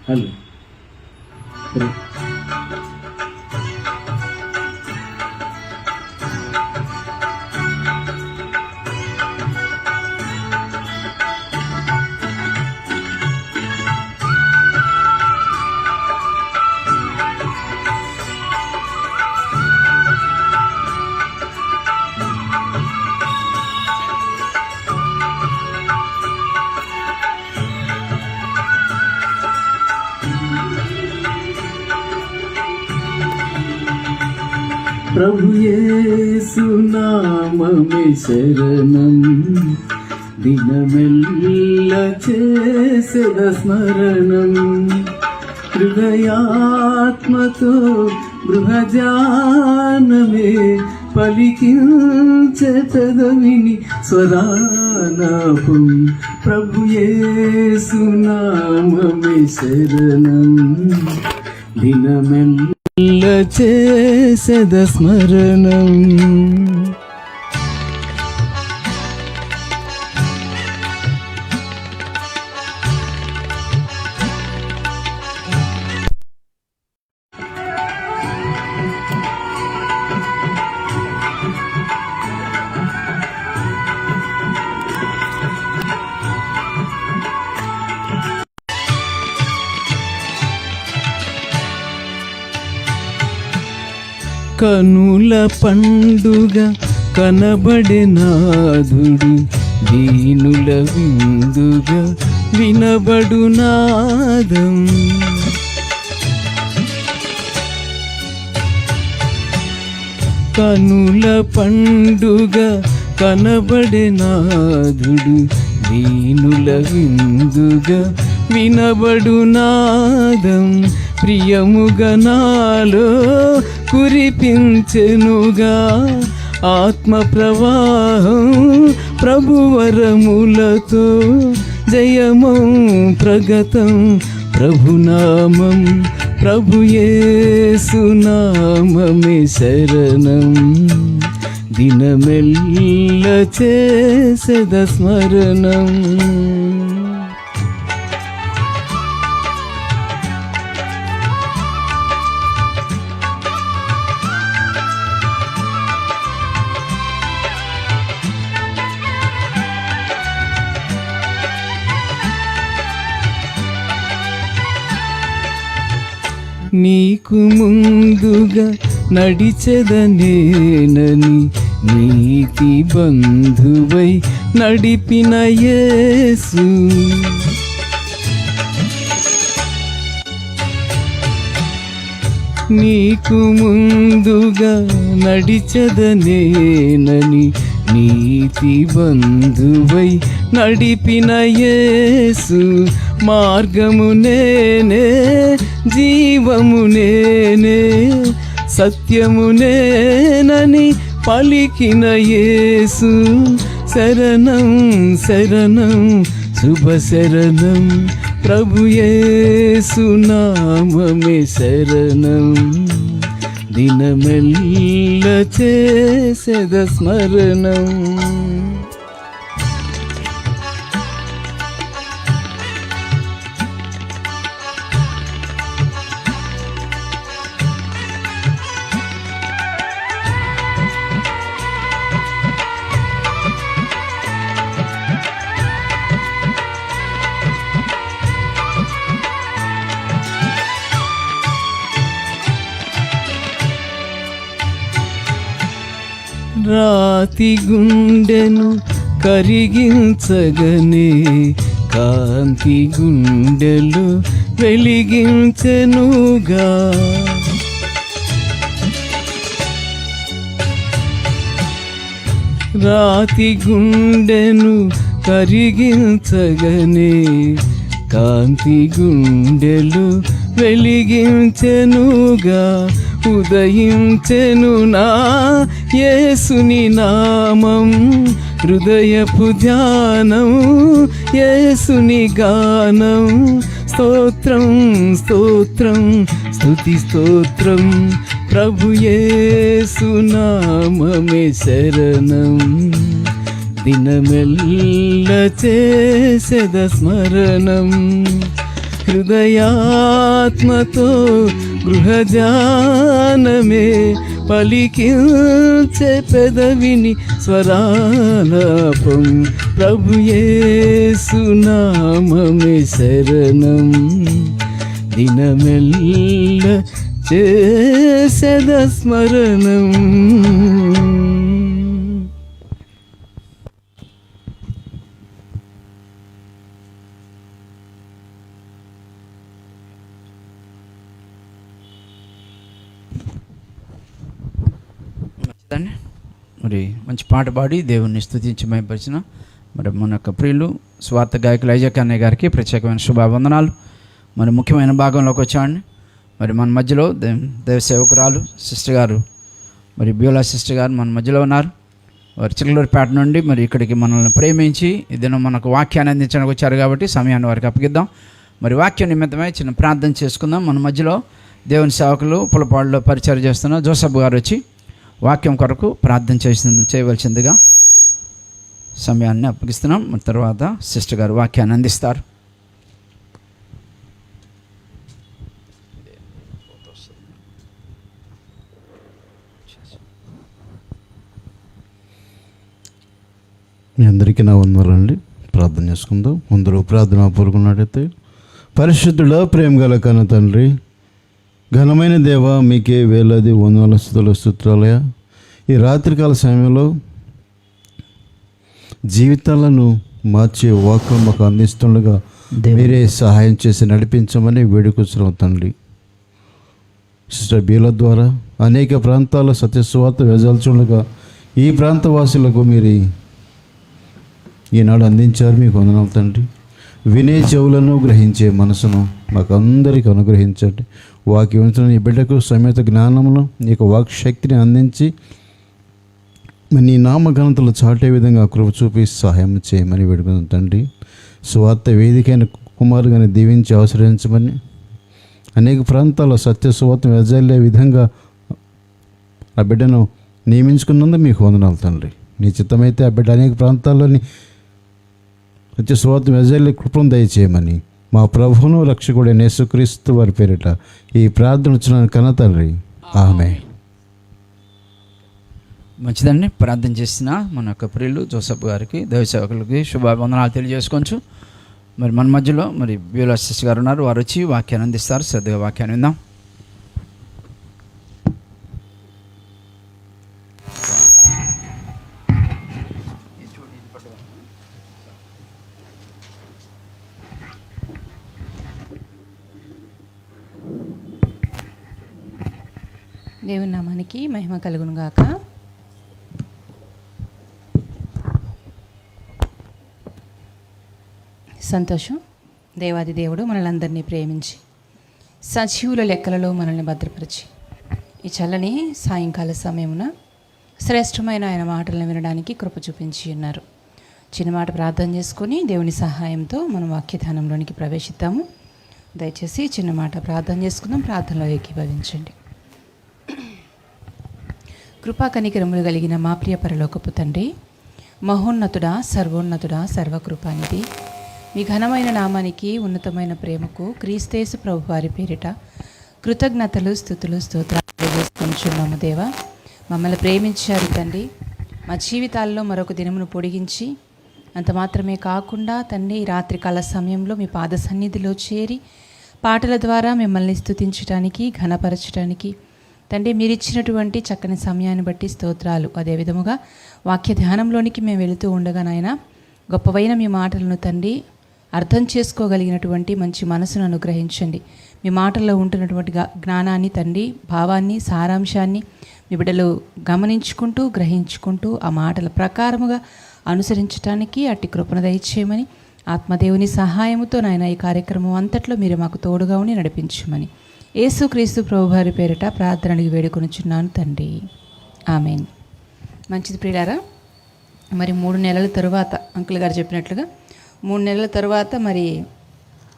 Hello ప్రభు యేసు నామమే శరణం, దినమెల్ల చేసెద స్మరణం. హృదయాత్మతో బృహజానమే పలికించే పెదవిని స్వరాలాపం. ప్రభు యేసు నామమే శరణం, దినమెల్ల చేసెద స్మరణం. కనుల పండుగ కనబడే నాదుడు, దీనుల విందుగా వినబడు నాదం. కనుల పండుగ కనబడే నాదుడు, దీనుల విందుగా వినబడు నాదం. ప్రియముగా నాలో కురిపించెనుగా ఆత్మ ప్రవాహం, ప్రభువరములతో జయమం ప్రగతం. ప్రభునామం ప్రభు యేసు నామమే శరణం, దినమెల్ల చేసెద స్మరణం. నీకు ముందుగా నడిచెదనేనని నీతి బంధువై నడిపిన యేసు. నీకు ముందుగా నడిచెదనేనని నీతి బంధువై నడిపిన యేసు. మార్గము నేనే, జీవము నేనే, సత్యము నేనని పలికిన యేసు. శరణం శరణం శుభ శరణం, ప్రభు యేసు నామమే శరణం, దినమెల్ల చేసెద స్మరణం. రాతి గుండెను కరిగించగనే కాంతి గుండెలు వెలిగించెనుగా. రాతి గుండెను కరిగించగనే కాంతి గుండెలు వెలిగించెనుగా. ఉదయించెను నా యేసుని నామం, హృదయపు ధ్యానం యేసుని గానం. స్తోత్రం స్తోత్రం స్తుతి స్తోత్రం, ప్రభు యేసు నామమే శరణం, దినమెల్ల చేసెద స్మరణం. హృదయాత్మతో గృహధ్యానమే పలికించే పెదవిని స్వరాలాపం ప్రభు యేసు నామమే శరణం దినమెల్ల చేసెద స్మరణం. మరి మంచి పాట పాడి దేవుణ్ణి స్తుతించి మహిమపరిచిన మరి మన యొక్క ప్రియులు స్వార్థ గాయకులు ఐజాక్ అన్నయ్య గారికి ప్రత్యేకమైన శుభావందనాలు. మరి ముఖ్యమైన భాగంలోకి వచ్చామండి. మరి మన మధ్యలో దేవ సేవకురాలు సిస్టర్ గారు, మరి బ్యూలా సిస్టర్ గారు మన మధ్యలో ఉన్నారు. వారు చిలకలూరిపేట నుండి మరి ఇక్కడికి మనల్ని ప్రేమించి ఇదేనో మనకు వాక్యాన్ని అందించడానికి వచ్చారు కాబట్టి సమయాన్ని వారికి అప్పగిద్దాం. మరి వాక్యం నిమిత్తమై చిన్న ప్రార్థన చేసుకుందాం. మన మధ్యలో దేవుని సేవకులు పులపాడులో పరిచయం చేస్తున్న జోసఫ్ గారు వచ్చి వాక్యం కొరకు ప్రార్థన చేయవలసిందిగా సమయాన్ని అప్పగిస్తున్నాం. తర్వాత సిస్టర్ గారు వాక్యాన్ని అందిస్తారు. మీ అందరికీ నా వందనాలండి. ప్రార్థన చేసుకుందాం. ముందు ప్రార్థన పూర్వకున్నట్టయితే, పరిశుద్ధుడా, ప్రేమ గల కన్న తండ్రి, ఘనమైన దేవ, మీకే వేలాది వందనాల స్తుతుల స్తోత్రాలయ. ఈ రాత్రికాల సమయంలో జీవితాలను మార్చే వాక్యం మాకు అందిస్తుండగా మీరే సహాయం చేసి నడిపించమని వేడుకొచ్చున్నాం తండ్రి. సిస్టర్ బీల ద్వారా అనేక ప్రాంతాల సత్యస్వార్త వెదజల్చుండగా ఈ ప్రాంత వాసులకు మీరు ఈనాడు అందించారు. మీకు వందనాలు తండ్రి. వినే చెవులను గ్రహించే మనసును మాకు అందరికీ అనుగ్రహించండి. వాక్యం ఈ బిడ్డకు సమేత జ్ఞానమును నీకు వాక్ శక్తిని అందించి నీ నామఘనతలు చాటే విధంగా కృప చూపి సహాయం చేయమని వేడుకుందాం తండ్రి. సువార్త వేదికైన కుమారుగాని దీవించి అవసరించమని, అనేక ప్రాంతాల్లో సత్య సువార్త వెదజల్లే విధంగా ఆ బిడ్డను నియమించుకున్నందుకు మీకు వందనాలు తండ్రి. నీ చిత్తమైతే ఆ బిడ్డ అనేక ప్రాంతాల్లోని సత్య సువార్త వెదజల్లే కృపను దయచేయమని మా ప్రభువును రక్షకుడైన యేసుక్రీస్తు వారి పేరిట ఈ ప్రార్థన వచ్చిన కన్న తండ్రి, ఆమేన్. మంచిదండి. ప్రార్థన చేసిన మన యొక్క ప్రియులు జోసఫ్ గారికి, దైవ సేవకులకి శుభావందనాలు తెలియజేసుకోవచ్చు. మరి మన మధ్యలో మరి బ్యూలా సిస్టర్ గారు ఉన్నారు. వారు వచ్చి వాక్యాన్ని అందిస్తారు. శ్రద్ధగా వాక్యాన్ని విందాం. దేవుని నామానికి మహిమ కలుగును గాక. సంతోషం. దేవాది దేవుడు మనల్ని అందరినీ ప్రేమించి సజీవుల లెక్కలలో మనల్ని భద్రపరిచి ఈ చల్లని సాయంకాల సమయమున శ్రేష్టమైన ఆయన మాటలను వినడానికి కృప చూపించి ఉన్నారు. చిన్న మాట ప్రార్థన చేసుకొని దేవుని సహాయంతో మనం వాక్యధానంలోనికి ప్రవేశిద్దాము. దయచేసి చిన్న మాట ప్రార్థన చేసుకుందాం. ప్రార్థనలో ఏకీభవించండి. కృపా కనికరములు కలిగిన మా ప్రియ పరలోకపు తండ్రి, మహోన్నతుడా, సర్వోన్నతుడా, సర్వకృపానిధి, మీ ఘనమైన నామానికి, ఉన్నతమైన ప్రేమకు క్రీస్తేసు ప్రభు వారి పేరిట కృతజ్ఞతలు, స్తుతులు, స్తోత్రాలు తెలియజేసుకుంటున్నాము. దేవా, మమ్మల్ని ప్రేమించారు తండ్రి. మా జీవితాల్లో మరొక దినమును పొడిగించి, అంత మాత్రమే కాకుండా తండ్రి రాత్రికాల సమయంలో మీ పాద సన్నిధిలో చేరి పాటల ద్వారా మిమ్మల్ని స్తుతించడానికి, ఘనపరచడానికి తండ్రి మీరు ఇచ్చినటువంటి చక్కని సమయాన్ని బట్టి స్తోత్రాలు. అదే విధముగా వాక్య ధ్యానంలోనికి మేము వెళుతూ ఉండగా నాయన, గొప్పవైన మీ మాటలను తండ్రి అర్థం చేసుకోగలిగినటువంటి మంచి మనసును అనుగ్రహించండి. మీ మాటల్లో ఉంటున్నటువంటి జ్ఞానాన్ని తండ్రి, భావాన్ని, సారాంశాన్ని మీ బిడ్డలు గమనించుకుంటూ, గ్రహించుకుంటూ ఆ మాటల ప్రకారముగా అనుసరించడానికి అట్టి కృపను దయచేయమని, ఆత్మదేవుని సహాయముతో నాయన ఈ కార్యక్రమం అంతట్లో మీరు మాకు తోడుగా ఉండి నడిపించమని యేసుక్రీస్తు ప్రభువారి పేరిట ప్రార్థనకి వేడుకొనుచున్నాను తండ్రి, ఆమేన్. మంచిది ప్రియులారా, మరి 3 నెలల తరువాత అంకుల్ గారు చెప్పినట్లుగా 3 నెలల తరువాత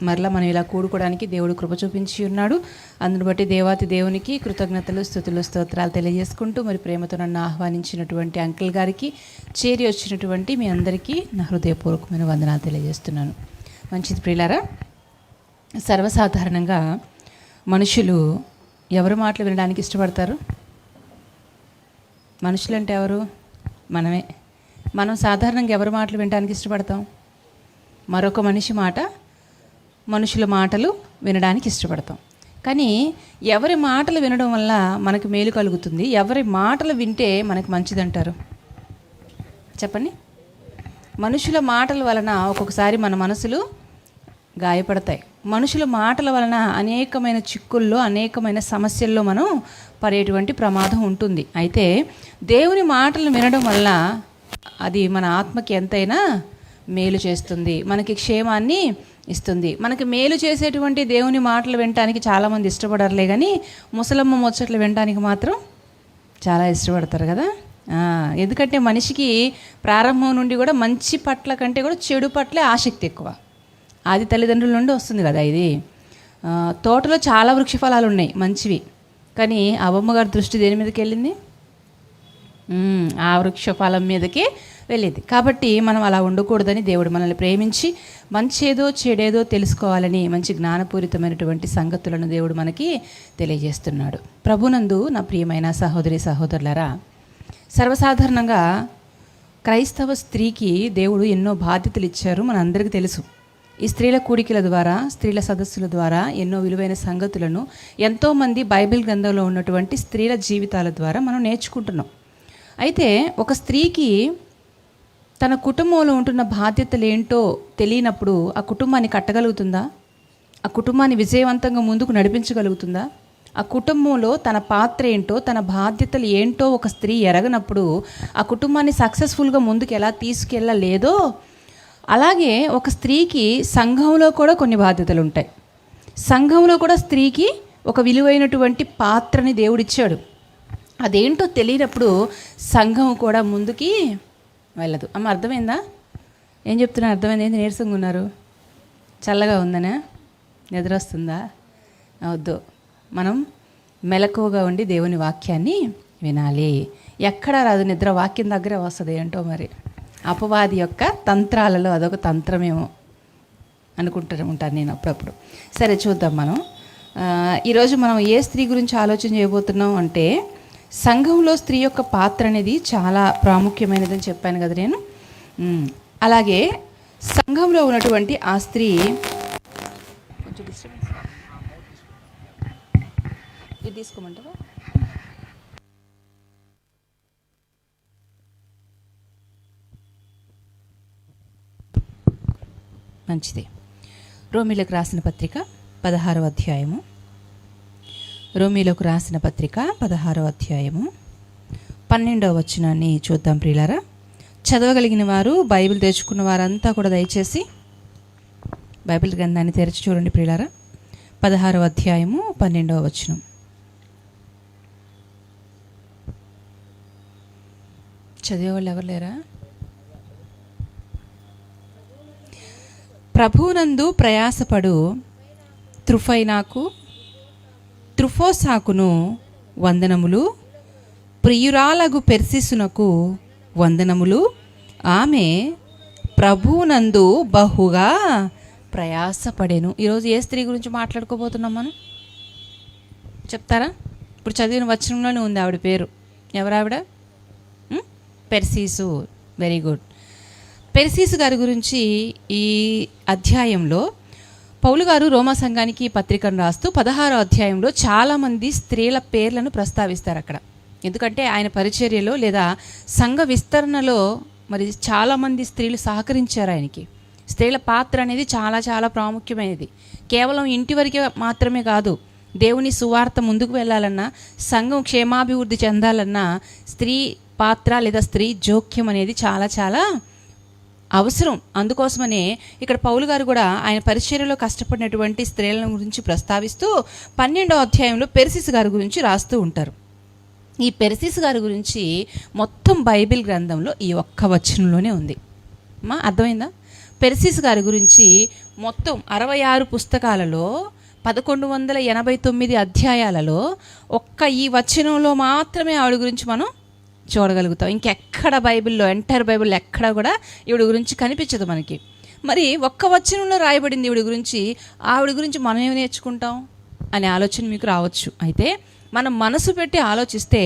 మరలా మనం ఇలా కూడుకోవడానికి దేవుడు కృప చూపించి ఉన్నాడు. అందును బట్టి దేవాతి దేవునికి కృతజ్ఞతలు, స్తుతులు, స్తోత్రాలు తెలియజేసుకుంటూ మరి ప్రేమతో నన్ను ఆహ్వానించినటువంటి అంకుల్ గారికి, చేరి వచ్చినటువంటి మీ అందరికీ నా హృదయపూర్వకమైన వందనాలు తెలియజేస్తున్నాను. మంచిది ప్రియులారా, సర్వసాధారణంగా మనుషులు ఎవరి మాటలు వినడానికి ఇష్టపడతారు? మనుషులు అంటే ఎవరు? మనమే. మనం సాధారణంగా ఎవరి మాటలు వినడానికి ఇష్టపడతాం? మరొక మనిషి మాట, మనుషుల మాటలు వినడానికి ఇష్టపడతాం. కానీ ఎవరి మాటలు వినడం వల్ల మనకు మేలు కలుగుతుంది, ఎవరి మాటలు వింటే మనకు మంచిదంటారు? చెప్పండి. మనుషుల మాటల వలన ఒక్కొక్కసారి మన మనసులు గాయపడతాయి. మనుషుల మాటల వలన అనేకమైన చిక్కుల్లో, అనేకమైన సమస్యల్లో మనం పడేటువంటి ప్రమాదం ఉంటుంది. అయితే దేవుని మాటలు వినడం వల్ల అది మన ఆత్మకి ఎంతైనా మేలు చేస్తుంది, మనకి క్షేమాన్ని ఇస్తుంది. మనకి మేలు చేసేటువంటి దేవుని మాటలు వినటానికి చాలామంది ఇష్టపడరులే, కానీ ముసలమ్మ ముచ్చట్లు వినటానికి మాత్రం చాలా ఇష్టపడతారు కదా. ఎందుకంటే మనిషికి ప్రారంభం నుండి కూడా మంచి పట్ల కంటే కూడా చెడు పట్లే ఆసక్తి ఎక్కువ. ఆది తల్లిదండ్రుల నుండి వస్తుంది కదా ఇది. తోటలో చాలా వృక్షఫలాలు ఉన్నాయి మంచివి, కానీ అవ్వమ్మ గారి దృష్టి దేని మీదకి వెళ్ళింది? ఆ వృక్షఫలం మీదకి వెళ్ళేది. కాబట్టి మనం అలా ఉండకూడదని దేవుడు మనల్ని ప్రేమించి మంచేదో చెడేదో తెలుసుకోవాలని మంచి జ్ఞానపూరితమైనటువంటి సంగతులను దేవుడు మనకి తెలియజేస్తున్నాడు. ప్రభునందు నా ప్రియమైన సహోదరి సహోదరులారా, సర్వసాధారణంగా క్రైస్తవ స్త్రీకి దేవుడు ఎన్నో బాధ్యతలు ఇచ్చారు, మనందరికీ తెలుసు. ఈ స్త్రీల కూడికల ద్వారా, స్త్రీల సదస్సుల ద్వారా ఎన్నో విలువైన సంగతులను ఎంతోమంది బైబిల్ గ్రంథంలో ఉన్నటువంటి స్త్రీల జీవితాల ద్వారా మనం నేర్చుకుంటున్నాం. అయితే ఒక స్త్రీకి తన కుటుంబంలో ఉంటున్న బాధ్యతలు ఏంటో తెలియనప్పుడు ఆ కుటుంబాన్ని కట్టగలుగుతుందా? ఆ కుటుంబాన్ని విజయవంతంగా ముందుకు నడిపించగలుగుతుందా? ఆ కుటుంబంలో తన పాత్ర ఏంటో, తన బాధ్యతలు ఏంటో ఒక స్త్రీ ఎరగనప్పుడు ఆ కుటుంబాన్ని సక్సెస్ఫుల్గా ముందుకు ఎలా తీసుకెళ్ళలేదో, అలాగే ఒక స్త్రీకి సంఘంలో కూడా కొన్ని బాధ్యతలు ఉంటాయి. సంఘంలో కూడా స్త్రీకి ఒక విలువైనటువంటి పాత్రని దేవుడిచ్చాడు. అదేంటో తెలియనప్పుడు సంఘం కూడా ముందుకి వెళ్ళదు. అమ్మ అర్థమైందా? ఏం చెప్తున్నా అర్థమైంది? ఏంటి నీరసంగా ఉన్నారు? చల్లగా ఉందనే? నిద్ర వస్తుందా? వద్దు. మనం మెలకువగా ఉండి దేవుని వాక్యాన్ని వినాలి. ఎక్కడా రాదు నిద్ర, వాక్యం దగ్గరే వస్తుంది. ఏంటో మరి అపవాది యొక్క తంత్రాలలో అదొక తంత్రమేమో ఉంటాను నేను అప్పుడప్పుడు. సరే చూద్దాం. మనం ఈరోజు మనం ఏ స్త్రీ గురించి ఆలోచన చేయబోతున్నాం అంటే, సంఘంలో స్త్రీ యొక్క పాత్ర అనేది చాలా ప్రాముఖ్యమైనదని చెప్పాను కదా నేను. అలాగే సంఘంలో ఉన్నటువంటి ఆ స్త్రీ కొంచెం డిస్టర్బెన్స్ ఇది తీసుకోమంటారా? మంచిది. రోమీలకు రాసిన పత్రిక 16వ అధ్యాయము. రోమీలకు రాసిన పత్రిక 16వ అధ్యాయము 12వ వచనాన్ని చూద్దాం ప్రియులారా. చదవగలిగిన వారు, బైబిల్ తెచ్చుకున్న వారంతా కూడా దయచేసి బైబిల్ గ్రంథాన్ని తెరిచి చూడండి ప్రియులారా. 16వ అధ్యాయము 12వ వచనం. చదివేవాళ్ళు ఎవరు లేరా? ప్రభువునందు ప్రయాసపడు త్రుఫోసాకును వందనములు, ప్రియురాలగు పెర్సిసునకు వందనములు. ఆమె ప్రభువునందు బహుగా ప్రయాసపడెను. ఈరోజు ఏ స్త్రీ గురించి మాట్లాడుకోబోతున్నాం మనం? చెప్తారా? ఇప్పుడు చదివిన వచనంలోనే ఉంది ఆవిడ పేరు. ఎవరావిడ? పెర్సిసు. Very good. పెర్సిసు గారి గురించి ఈ అధ్యాయంలో పౌలు గారు రోమా సంఘానికి పత్రికను రాస్తూ 16వ అధ్యాయంలో చాలామంది స్త్రీల పేర్లను ప్రస్తావిస్తారు అక్కడ. ఎందుకంటే ఆయన పరిచర్యలో లేదా సంఘ విస్తరణలో మరి చాలామంది స్త్రీలు సహకరించారు ఆయనకి. స్త్రీల పాత్ర అనేది చాలా చాలా ప్రాముఖ్యమైనది. కేవలం ఇంటి వరకే మాత్రమే కాదు, దేవుని సువార్త ముందుకు వెళ్ళాలన్నా, సంఘం క్షేమాభివృద్ధి చెందాలన్నా స్త్రీ పాత్ర లేదా స్త్రీ జోక్యం అనేది చాలా చాలా అవసరం. అందుకోసమనే ఇక్కడ పౌలు గారు కూడా ఆయన పరిచర్యలో కష్టపడినటువంటి స్త్రీల గురించి ప్రస్తావిస్తూ 12వ అధ్యాయంలో పెర్సిస్ గారి గురించి రాస్తూ ఉంటారు. ఈ పెర్సిస్ గారి గురించి మొత్తం బైబిల్ గ్రంథంలో ఈ ఒక్క వచనంలోనే ఉంది. అమ్మా అర్థమైందా? పెర్సిస్ గారి గురించి మొత్తం 66 పుస్తకాలలో 1189 అధ్యాయాలలో ఒక్క ఈ వచనంలో మాత్రమే ఆవిడ గురించి మనం చూడగలుగుతాం. ఇంకెక్కడ బైబిల్లో, ఎంటైర్ బైబిల్లో ఎక్కడ కూడా ఈవిడ గురించి కనిపించదు మనకి. మరి ఒక్క వచనంలో రాయబడింది ఆవిడ గురించి మనం ఏమి నేర్చుకుంటాం అనే ఆలోచన మీకు రావచ్చు. అయితే మనం మనసు పెట్టి ఆలోచిస్తే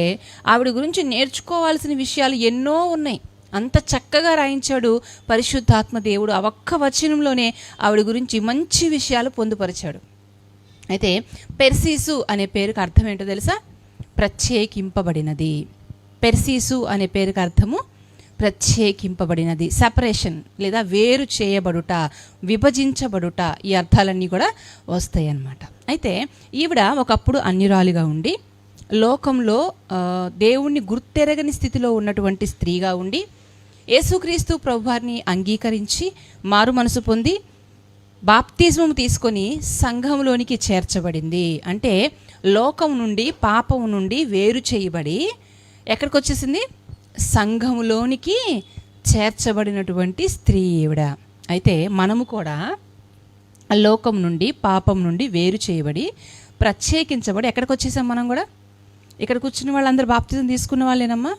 ఆవిడ గురించి నేర్చుకోవాల్సిన విషయాలు ఎన్నో ఉన్నాయి. అంత చక్కగా రాయించాడు పరిశుద్ధాత్మ దేవుడు. ఆ ఒక్క వచనంలోనే ఆవిడ గురించి మంచి విషయాలు పొందుపరిచాడు. అయితే పెర్సీసు అనే పేరుకి అర్థం ఏంటో తెలుసా? ప్రత్యేకింపబడినది. పెర్సీసు అనే పేరుకి అర్థము ప్రత్యేకింపబడినది, సెపరేషన్ లేదా వేరు చేయబడుట, విభజించబడుట, ఈ అర్థాలన్నీ కూడా వస్తాయి అన్నమాట. అయితే ఈవిడ ఒకప్పుడు అన్యురాలిగా ఉండి లోకంలో దేవుణ్ణి గుర్తెరగని స్థితిలో ఉన్నటువంటి స్త్రీగా ఉండి యేసుక్రీస్తు ప్రభువారిని అంగీకరించి మారు మనసు పొంది బాప్తిజం తీసుకొని సంఘంలోనికి చేర్చబడింది. అంటే లోకం నుండి, పాపం నుండి వేరు చేయబడి ఎక్కడికి వచ్చేసింది? సంఘములోనికి చేర్చబడినటువంటి స్త్రీ ఈవిడ. అయితే మనము కూడా లోకం నుండి, పాపం నుండి వేరు చేయబడి ప్రత్యేకించబడి ఎక్కడికి వచ్చేసాం? మనం కూడా ఇక్కడ కూర్చున్న వాళ్ళందరూ బాప్తిజం తీసుకున్న వాళ్ళేనమ్మా.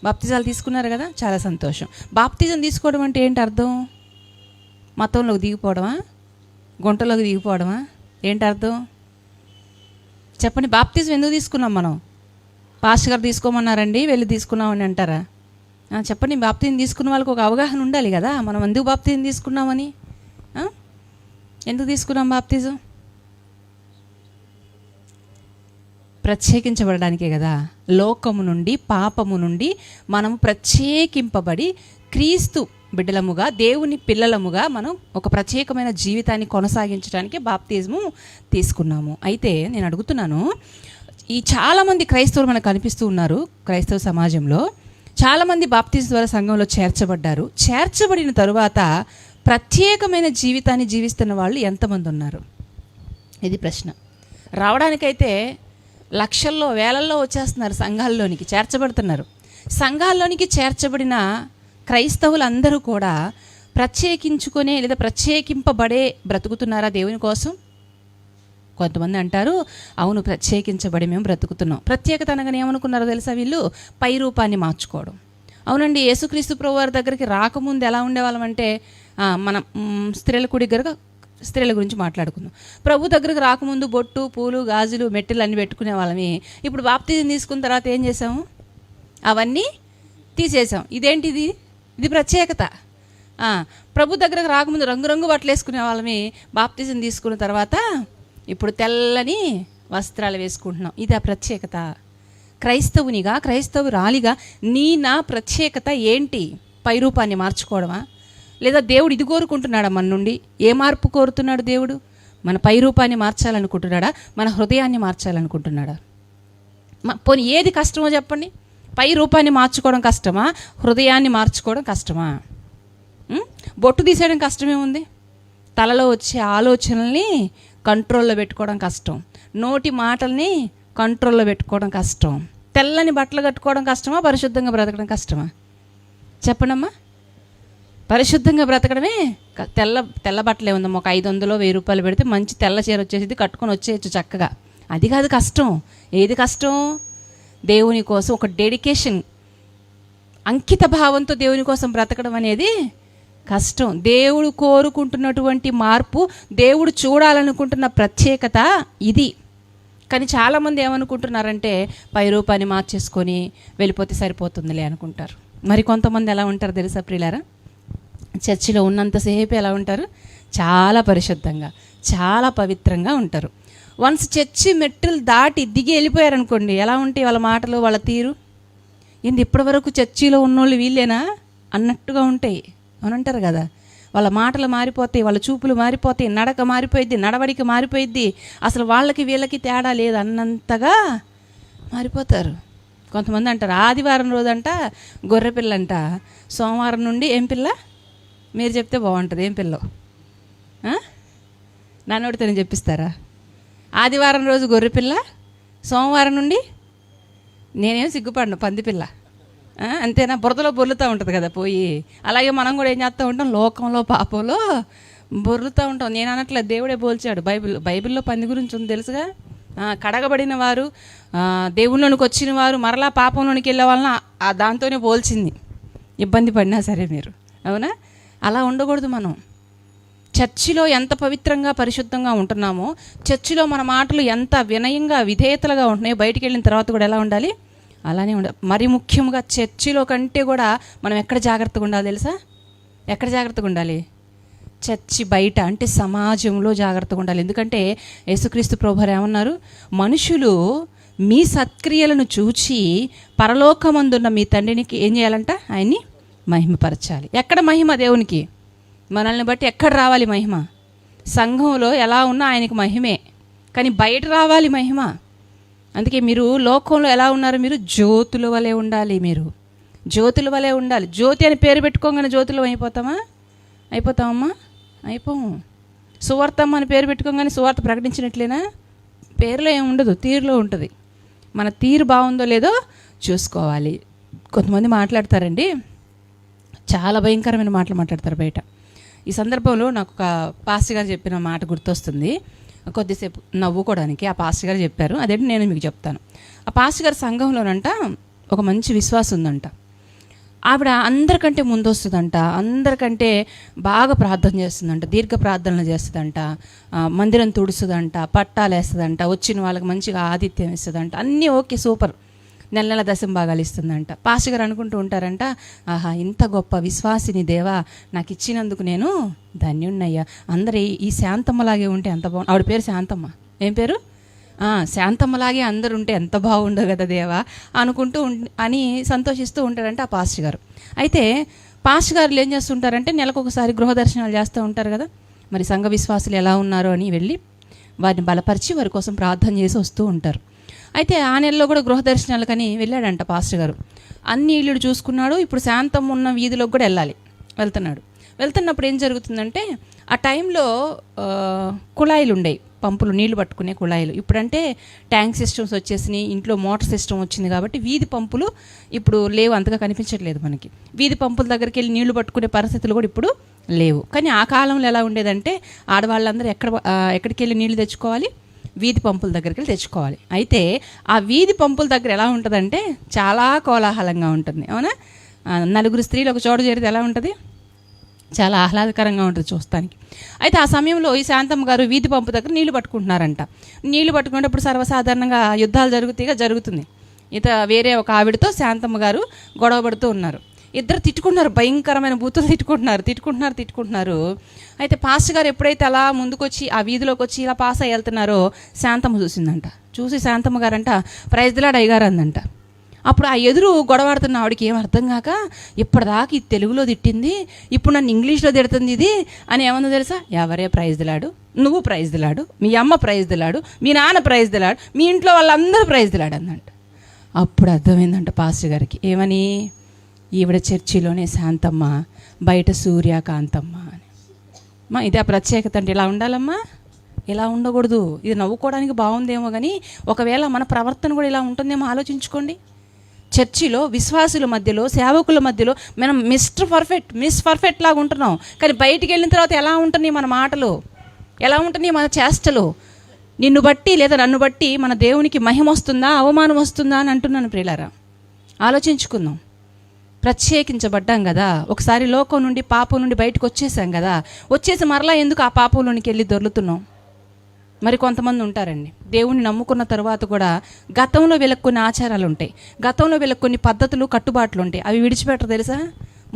బాప్తిజాలు తీసుకున్నారు కదా, చాలా సంతోషం. బాప్తిజం తీసుకోవడం అంటే ఏంటి అర్థం? మతంలోకి దిగిపోవడమా? గుంటలోకి దిగిపోవడమా? ఏంటి అర్థం చెప్పండి. బాప్తిజం ఎందుకు తీసుకున్నాం మనం? పాస్టర్ గారు తీసుకోమన్నారండి, వెళ్ళి తీసుకున్నామని అంటారా? చెప్పండి. బాప్తిజం తీసుకున్న వాళ్ళకి ఒక అవగాహన ఉండాలి కదా, మనం ఎందుకు బాప్తిజం తీసుకున్నామని. ఎందుకు తీసుకున్నాం బాప్తిజం? ప్రత్యేకించబడడానికే కదా. లోకము నుండి, పాపము నుండి మనం ప్రత్యేకింపబడి క్రీస్తు బిడ్డలముగా, దేవుని పిల్లలముగా మనం ఒక ప్రత్యేకమైన జీవితాన్ని కొనసాగించడానికి బాప్తిజము తీసుకున్నాము. అయితే నేను అడుగుతున్నాను, ఈ చాలామంది క్రైస్తవులు మనకు కనిపిస్తూ ఉన్నారు. క్రైస్తవ సమాజంలో చాలామంది బాప్తిజం ద్వారా సంఘంలో చేర్చబడ్డారు. చేర్చబడిన తరువాత ప్రత్యేకమైన జీవితాన్ని జీవిస్తున్న వాళ్ళు ఎంతమంది ఉన్నారు? ఇది ప్రశ్న. రావడానికైతే లక్షల్లో, వేలల్లో వచ్చేస్తున్నారు, సంఘాల్లోనికి చేర్చబడుతున్నారు. సంఘాల్లోనికి చేర్చబడిన క్రైస్తవులందరూ కూడా ప్రత్యేకించుకునే లేదా ప్రత్యేకింపబడే బ్రతుకుతున్నారా దేవుని కోసం? కొంతమంది అంటారు, అవును ప్రత్యేకించబడి మేము బ్రతుకుతున్నాం. ప్రత్యేకత అనగానే ఏమనుకున్నారో తెలుసా? వీళ్ళు పై రూపాన్ని మార్చుకోవడం. అవునండి, యేసుక్రీస్తు ప్రభువారి దగ్గరికి రాకముందు ఎలా ఉండేవాళ్ళం అంటే, మనం స్త్రీల గురించి మాట్లాడుకుందాం. ప్రభు దగ్గరకు రాకముందు బొట్టు, పూలు, గాజులు, మెట్టెలు అన్నీ పెట్టుకునే వాళ్ళమే. ఇప్పుడు బాప్తిజం తీసుకున్న తర్వాత ఏం చేసాము? అవన్నీ తీసేసాం. ఇదేంటిది? ఇది ప్రత్యేకత. ప్రభు దగ్గరకు రాకముందు రంగురంగు బట్టలు వేసుకునే వాళ్ళమే. బాప్తిజం తీసుకున్న తర్వాత ఇప్పుడు తెల్లని వస్త్రాలు వేసుకుంటున్నాం. ఇది ఆ ప్రత్యేకత. క్రైస్తవునిగా, క్రైస్తవురాలిగా నా ప్రత్యేకత ఏంటి? పై రూపాన్ని మార్చుకోవడమా? లేదా దేవుడు ఇది కోరుకుంటున్నాడా మన నుండి? ఏ మార్పు కోరుతున్నాడు దేవుడు? మన పై రూపాన్ని మార్చాలనుకుంటున్నాడా? మన హృదయాన్ని మార్చాలనుకుంటున్నాడా? పోనీ ఏది కష్టమో చెప్పండి. పై రూపాన్ని మార్చుకోవడం కష్టమా? హృదయాన్ని మార్చుకోవడం కష్టమా? బొట్టు తీసేయడం కష్టమే ఉంది. తలలో వచ్చే ఆలోచనల్ని కంట్రోల్లో పెట్టుకోవడం కష్టం. నోటి మాటల్ని కంట్రోల్లో పెట్టుకోవడం కష్టం. తెల్లని బట్టలు కట్టుకోవడం కష్టమా? పరిశుద్ధంగా బ్రతకడం కష్టమా? చెప్పండమ్మా. పరిశుద్ధంగా బ్రతకడమే. తెల్ల బట్టలే ఉందమ్మా, ఒక 500 1000 రూపాయలు పెడితే మంచి తెల్ల చీర వచ్చేసి కట్టుకొని వచ్చేయచ్చు చక్కగా. అది కాదు కష్టం. ఏది కష్టం? దేవుని కోసం ఒక డెడికేషన్, అంకిత భావంతో దేవుని కోసం బ్రతకడం అనేది కష్టం. దేవుడు కోరుకుంటున్నటువంటి మార్పు, దేవుడు చూడాలనుకుంటున్న ప్రత్యేకత ఇది. కానీ చాలామంది ఏమనుకుంటున్నారంటే పై రూపాన్ని మార్చేసుకొని వెళ్ళిపోతే సరిపోతుందిలే అనుకుంటారు. మరి కొంతమంది ఎలా ఉంటారు తెలుసా ప్రియులారా? చర్చిలో ఉన్నంతసేపు ఎలా ఉంటారు? చాలా పరిశుద్ధంగా, చాలా పవిత్రంగా ఉంటారు. వన్స్ చర్చి మెట్టులు దాటి దిగి వెళ్ళిపోయారనుకోండి, ఎలా ఉంటాయి వాళ్ళ మాటలు, వాళ్ళ తీరు? ఏంది ఇప్పటి వరకు చర్చిలో ఉన్నోళ్ళు వీళ్ళేనా అన్నట్టుగా ఉంటాయి. అవునంటారు కదా. వాళ్ళ మాటలు మారిపోతాయి, వాళ్ళ చూపులు మారిపోతాయి, నడక మారిపోయిద్ది, నడవడిక మారిపోయిద్ది. అసలు వాళ్ళకి వీళ్ళకి తేడా లేదు అన్నంతగా మారిపోతారు. కొంతమంది అంటారు ఆదివారం రోజంట గొర్రె పిల్లంట, సోమవారం నుండి ఏం పిల్ల? మీరు చెప్తే బాగుంటుంది. ఏం పిల్లో? నన్నోడితోనే చెప్పిస్తారా? ఆదివారం రోజు గొర్రె పిల్ల, సోమవారం నుండి నేనేం సిగ్గుపడను పంది పిల్ల. అంతేనా? బురదలో బొర్లుతూ ఉంటుంది కదా పోయి. అలాగే మనం కూడా ఏం చేస్తూ ఉంటాం? లోకంలో, పాపంలో బొర్లుతూ ఉంటాం. నేను అనట్లేదు, దేవుడే పోల్చాడు. బైబిల్లో పంది గురించి ఉంది తెలుసుగా. కడగబడిన వారు, దేవుళ్ళలోనికి వచ్చిన వారు మరలా పాపంలోనికి వెళ్ళే వాళ్ళని దాంతోనే పోల్చింది. ఇబ్బంది పడినా సరే మీరు, అవునా? అలా ఉండకూడదు మనం. చర్చిలో ఎంత పవిత్రంగా పరిశుద్ధంగా ఉంటున్నామో, చర్చిలో మన మాటలు ఎంత వినయంగా విధేయతలుగా ఉంటున్నాయో, బయటికి వెళ్ళిన తర్వాత కూడా ఎలా ఉండాలి? అలానే ఉండాలి. మరి ముఖ్యంగా చర్చిలో కంటే కూడా మనం ఎక్కడ జాగ్రత్తగా ఉండాలి తెలుసా? ఎక్కడ జాగ్రత్తగా ఉండాలి? చర్చి బయట, అంటే సమాజంలో జాగ్రత్తగా ఉండాలి. ఎందుకంటే యేసుక్రీస్తు ప్రభువారు ఏమన్నారు? మనుషులు మీ సత్క్రియలను చూచి పరలోకమందున్న మీ తండ్రికి ఏం చేయాలంట? ఆయన్ని మహిమపరచాలి. ఎక్కడ మహిమ దేవునికి? మనల్ని బట్టి ఎక్కడ రావాలి మహిమ? సంఘంలో ఎలా ఉన్నా ఆయనకి మహిమే, కానీ బయట రావాలి మహిమ. అందుకే మీరు లోకంలో ఎలా ఉన్నారు? మీరు జ్యోతుల వలె ఉండాలి. మీరు జ్యోతుల వలె ఉండాలి. జ్యోతి అని పేరు పెట్టుకోగానే జ్యోతులు అయిపోతామా? అయిపోతామమ్మా? అయిపోము. సువార్తమ్మ అని పేరు పెట్టుకోగానే సువార్త ప్రకటించినట్లేనా? పేరులో ఏమి ఉండదు, తీరులో ఉంటుంది. మన తీరు బాగుందో లేదో చూసుకోవాలి. కొంతమంది మాట్లాడతారండి, చాలా భయంకరమైన మాటలు మాట్లాడతారు బయట. ఈ సందర్భంలో నాకు ఒక పాస్టర్ గారు చెప్పిన మాట గుర్తొస్తుంది, కొద్దిసేపు నవ్వుకోవడానికి. ఆ పాస్టర్ గారు చెప్పారు, అదేంటి నేను మీకు చెప్తాను. ఆ పాస్టర్ గారి సంఘంలోనంట ఒక మంచి విశ్వాసం ఉందంట. ఆవిడ అందరికంటే ముందు వస్తుందంట, అందరికంటే బాగా ప్రార్థన చేస్తుందంట, దీర్ఘ ప్రార్థనలు చేస్తుందంట, మందిరం తుడుస్తుందంట, పట్టాలు వేస్తుందంట, వచ్చిన వాళ్ళకి మంచిగా ఆతిథ్యం ఇస్తుందంట, అన్నీ ఓకే సూపర్, నెల నెల దశంభాగాలు ఇస్తుందంట. పాస్టర్ గారు అనుకుంటూ ఉంటారంట, ఆహా ఇంత గొప్ప విశ్వాసిని దేవా నాకు ఇచ్చినందుకు నేను ధన్యున్నయ్యా. అందరూ ఈ శాంతమ్మలాగే ఉంటే ఎంత బాగుంది. ఆవిడ పేరు శాంతమ్మ. ఏం పేరు? శాంతమ్మలాగే అందరు ఉంటే ఎంత బాగుండవు కదా దేవా అనుకుంటూ అని సంతోషిస్తూ ఉంటారంటే ఆ పాస్టర్ గారు. అయితే పాస్టర్ గారులు ఏం చేస్తుంటారంటే నెలకు ఒకసారి గృహ దర్శనాలు చేస్తూ ఉంటారు కదా. మరి సంఘ విశ్వాసులు ఎలా ఉన్నారో అని వెళ్ళి వారిని బలపరిచి వారి కోసం ప్రార్థన చేసి వస్తూ ఉంటారు. అయితే ఆ నెలలో కూడా గృహ దర్శనాలకని వెళ్ళాడంట పాస్టర్ గారు. అన్ని ఇళ్ళు చూసుకున్నాడు. ఇప్పుడు శాంతం ఉన్న వీధిలోకి కూడా వెళ్తున్నాడు. వెళ్తున్నప్పుడు ఏం జరుగుతుందంటే ఆ టైంలో కుళాయిలు ఉండేవి, పంపులు, నీళ్లు పట్టుకునే కుళాయిలు. ఇప్పుడంటే ట్యాంక్ సిస్టమ్స్ వచ్చేసినాయి, ఇంట్లో మోటార్ సిస్టమ్ వచ్చింది కాబట్టి వీధి పంపులు ఇప్పుడు లేవు, అంతగా కనిపించట్లేదు మనకి. వీధి పంపుల దగ్గరికి వెళ్ళి నీళ్లు పట్టుకునే పరిస్థితులు కూడా ఇప్పుడు లేవు. కానీ ఆ కాలంలో ఎలా ఉండేదంటే ఆడవాళ్ళందరూ ఎక్కడికి వెళ్ళి నీళ్లు తెచ్చుకోవాలి? వీధి పంపుల దగ్గరికి వెళ్ళి తెచ్చుకోవాలి. అయితే ఆ వీధి పంపుల దగ్గర ఎలా ఉంటుందంటే చాలా కోలాహలంగా ఉంటుంది, అవునా? నలుగురు స్త్రీలు ఒక చోట చేరితే ఎలా ఉంటుంది? చాలా ఆహ్లాదకరంగా ఉంటుంది చూస్తానికి. అయితే ఆ సమయంలో ఈ శాంతమ్మ గారు వీధి పంపు దగ్గర నీళ్లు పట్టుకుంటున్నారంట. నీళ్లు పట్టుకునేటప్పుడు సర్వసాధారణంగా యుద్ధాలు జరుగుతుంది. వేరే ఒక ఆవిడతో శాంతమ్మ గారు గొడవ పడుతూ ఉన్నారు. ఇద్దరు తిట్టుకుంటున్నారు, భయంకరమైన బూతులు తిట్టుకుంటున్నారు. అయితే పాస్టర్ గారు ఎప్పుడైతే అలా ముందుకొచ్చి ఆ వీధిలోకి వచ్చి ఇలా పాస్ అయ్యి వెళ్తున్నారో శాంతమ్మ చూసిందంట. చూసి శాంతమ్మ గారంట ప్రైజ్ ది లార్డ్ అయ్యగారు అందంట. అప్పుడు ఆ ఎదురు గొడవాడుతున్న ఆవిడకి ఏం అర్థం కాక, ఇప్పటిదాకా ఇది తెలుగులో తిట్టింది, ఇప్పుడు నన్ను ఇంగ్లీష్లో తిడుతుంది ఇది అని ఏమన్నా తెలుసా? ఎవరే ప్రైజ్ ది లార్డ్? నువ్వు ప్రైజ్ ది లార్డ్, మీ అమ్మ ప్రైజ్ ది లార్డ్, మీ నాన్న ప్రైజ్ ది లార్డ్, మీ ఇంట్లో వాళ్ళందరూ ప్రైజ్ ది లార్డ్ అందంట. అప్పుడు అర్థమైందంట పాస్టర్ గారికి, ఏమని? ఈవిడ చర్చిలోనే శాంతమ్మ, బయట సూర్యకాంతమ్మ అని. ఇదే ప్రత్యేకత అంటే ఇలా ఉండాలమ్మా, ఇలా ఉండకూడదు. ఇది నవ్వుకోవడానికి బాగుందేమో కానీ ఒకవేళ మన ప్రవర్తన కూడా ఇలా ఉంటుందేమో ఆలోచించుకోండి. చర్చిలో విశ్వాసుల మధ్యలో, సేవకుల మధ్యలో మనం మిస్ పర్ఫెక్ట్ లాగా ఉంటున్నాం. కానీ బయటికి వెళ్ళిన తర్వాత ఎలా ఉంటున్నాయి మన మాటలు, ఎలా ఉంటున్నాయి మన చేష్టలు? నిన్ను బట్టి లేదా నన్ను బట్టి మన దేవునికి మహిమ వస్తుందా, అవమానం వస్తుందా అని అంటున్నాను ప్రియులారా. ఆలోచించుకుందాం. ప్రత్యేకించబడ్డాం కదా, ఒకసారి లోకం నుండి, పాపం నుండి బయటకు వచ్చేసాం కదా, వచ్చేసి మరలా ఎందుకు ఆ పాపంలోనికి వెళ్ళి దొర్లుతున్నాం? మరి కొంతమంది ఉంటారండి, దేవుణ్ణి నమ్ముకున్న తర్వాత కూడా గతంలో వీళ్ళకి కొన్ని ఆచారాలు ఉంటాయి, గతంలో వీళ్ళకి కొన్ని పద్ధతులు, కట్టుబాట్లు ఉంటాయి. అవి విడిచిపెట్టరు తెలుసా?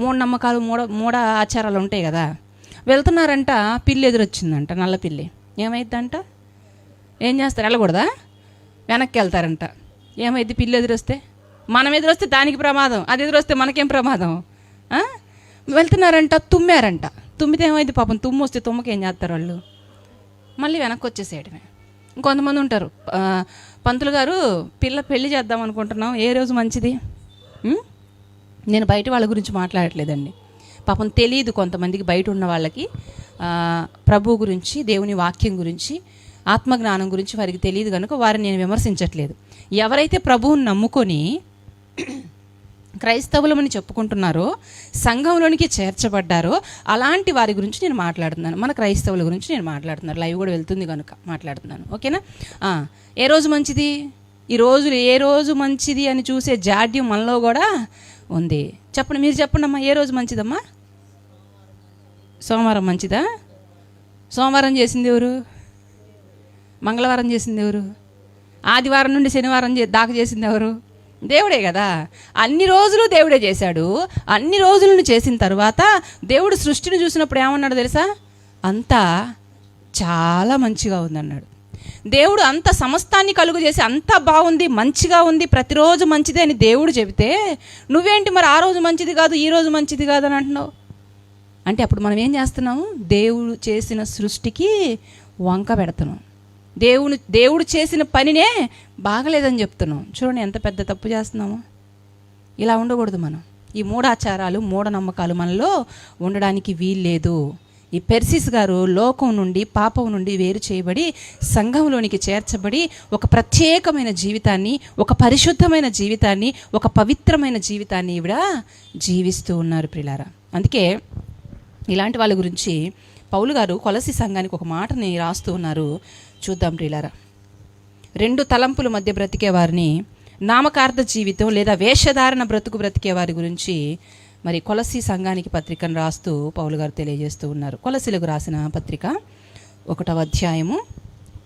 మూఢనమ్మకాలు, మూఢ ఆచారాలు ఉంటాయి కదా. వెళ్తున్నారంట, పిల్లి ఎదురొచ్చిందంట, నల్ల పిల్లి. ఏమైద్దంట? ఏం చేస్తారు? వెళ్ళకూడదా? వెనక్కి వెళ్తారంట. ఏమైద్ది? పిల్లి ఎదురొస్తే, మనం ఎదురొస్తే దానికి ప్రమాదం, అది ఎదురొస్తే మనకేం ప్రమాదం? వెళ్తున్నారంట, తుమ్మారంట. తుమ్మితే ఏమైంది? పాపం తుమ్ము వస్తే తుమ్మకి ఏం చేస్తారు వాళ్ళు? మళ్ళీ వెనక్కి వచ్చేసేయడమే. ఇంకొంతమంది ఉంటారు, పంతులు గారు పెళ్లి చేద్దాం అనుకుంటున్నాం, ఏ రోజు మంచిది? నేను బయట వాళ్ళ గురించి మాట్లాడట్లేదండి, పాపం తెలియదు కొంతమందికి, బయట ఉన్న వాళ్ళకి ప్రభు గురించి, దేవుని వాక్యం గురించి, ఆత్మజ్ఞానం గురించి వారికి తెలియదు కనుక వారిని నేను విమర్శించట్లేదు. ఎవరైతే ప్రభువుని నమ్ముకొని క్రైస్తవులమని చెప్పుకుంటున్నారో, సంఘంలోనికి చేర్చబడ్డారో అలాంటి వారి గురించి నేను మాట్లాడుతున్నాను. మన క్రైస్తవుల గురించి నేను మాట్లాడుతున్నాను. లైవ్ కూడా వెళ్తుంది కనుక మాట్లాడుతున్నాను, ఓకేనా? ఏ రోజు మంచిది? ఈ రోజు ఏ రోజు మంచిది అని చూసే జాడ్యం మనలో కూడా ఉంది. చెప్పండి, మీరు చెప్పండి అమ్మా, ఏ రోజు మంచిదమ్మా? సోమవారం మంచిదా? సోమవారం చేసింది ఎవరు? మంగళవారం చేసింది ఎవరు? ఆదివారం నుండి శనివారం దాకా చేసింది ఎవరు? దేవుడే కదా. అన్ని రోజులు దేవుడే చేశాడు. అన్ని రోజులను చేసిన తర్వాత దేవుడు సృష్టిని చూసినప్పుడు ఏమన్నాడు తెలుసా? అంతా చాలా మంచిగా ఉందన్నాడు. దేవుడు అంత సమస్తాన్ని కలుగు చేసి అంతా బాగుంది, మంచిగా ఉంది, ప్రతిరోజు మంచిదే అని దేవుడు చెబితే నువ్వేంటి మరి ఆ రోజు మంచిది కాదు, ఈ రోజు మంచిది కాదు అని అంటున్నావు? అంటే అప్పుడు మనం ఏం చేస్తున్నాము? దేవుడు చేసిన సృష్టికి వంక పెడుతున్నాం. దేవుడు చేసిన పనినే బాగలేదని చెప్తున్నాం. చూడండి ఎంత పెద్ద తప్పు చేస్తున్నాము. ఇలా ఉండకూడదు మనం. ఈ మూఢాచారాలు, మూఢనమ్మకాలు మనలో ఉండడానికి వీల్లేదు. ఈ పెర్సిస్ గారు లోకం నుండి, పాపం నుండి వేరు చేయబడి సంఘంలోనికి చేర్చబడి ఒక ప్రత్యేకమైన జీవితాన్ని, ఒక పరిశుద్ధమైన జీవితాన్ని, ఒక పవిత్రమైన జీవితాన్ని ఈవిడ జీవిస్తూ ఉన్నారు ప్రియులారా. అందుకే ఇలాంటి వాళ్ళ గురించి పౌలు గారు కొలసి సంఘానికి ఒక మాటని రాస్తూ ఉన్నారు. చూద్దాం ప్రియులారా. 2 తలంపుల మధ్య బ్రతికే వారిని, నామకార్థ జీవితం లేదా వేషధారణ బ్రతుకు బ్రతికే వారి గురించి మరి కొలసి సంఘానికి పత్రికను రాస్తూ పౌలు గారు తెలియజేస్తూ ఉన్నారు. కొలసీలకు రాసిన పత్రిక 1వ అధ్యాయము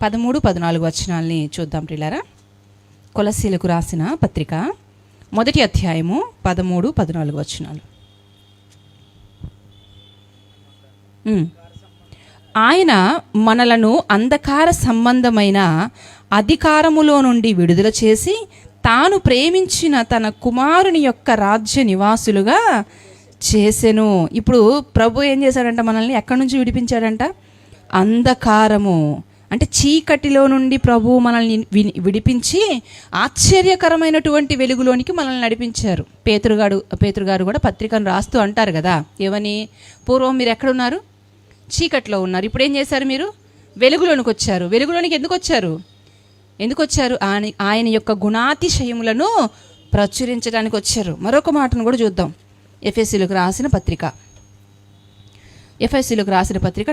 13-14 వచనాల్ని చూద్దాం ప్రియులారా. కొలసీలకు రాసిన పత్రిక 1వ అధ్యాయము 13-14 వచనాలు. ఆయన మనలను అంధకార సంబంధమైన అధికారములో నుండి విడుదల చేసి తాను ప్రేమించిన తన కుమారుని యొక్క రాజ్య నివాసులుగా చేసెను. ఇప్పుడు ప్రభు ఏం చేశాడంట? మనల్ని ఎక్కడి నుంచి విడిపించాడంట? అంధకారము అంటే చీకటిలో నుండి ప్రభు మనల్ని విడిపించి ఆశ్చర్యకరమైనటువంటి వెలుగులోనికి మనల్ని నడిపించారు. పేతురు గారు కూడా పత్రికను రాస్తూ అంటారు కదా, ఏమని? పూర్వం మీరు ఎక్కడున్నారు? చీకట్లో ఉన్నారు. ఇప్పుడు ఏం చేశారు? మీరు వెలుగులోనికి వచ్చారు. వెలుగులోనికి ఎందుకు వచ్చారు? ఆయన యొక్క గుణాతిశయములను ప్రచురించడానికి వచ్చారు. మరొక మాటను కూడా చూద్దాం. ఎఫెసీయులకు రాసిన పత్రిక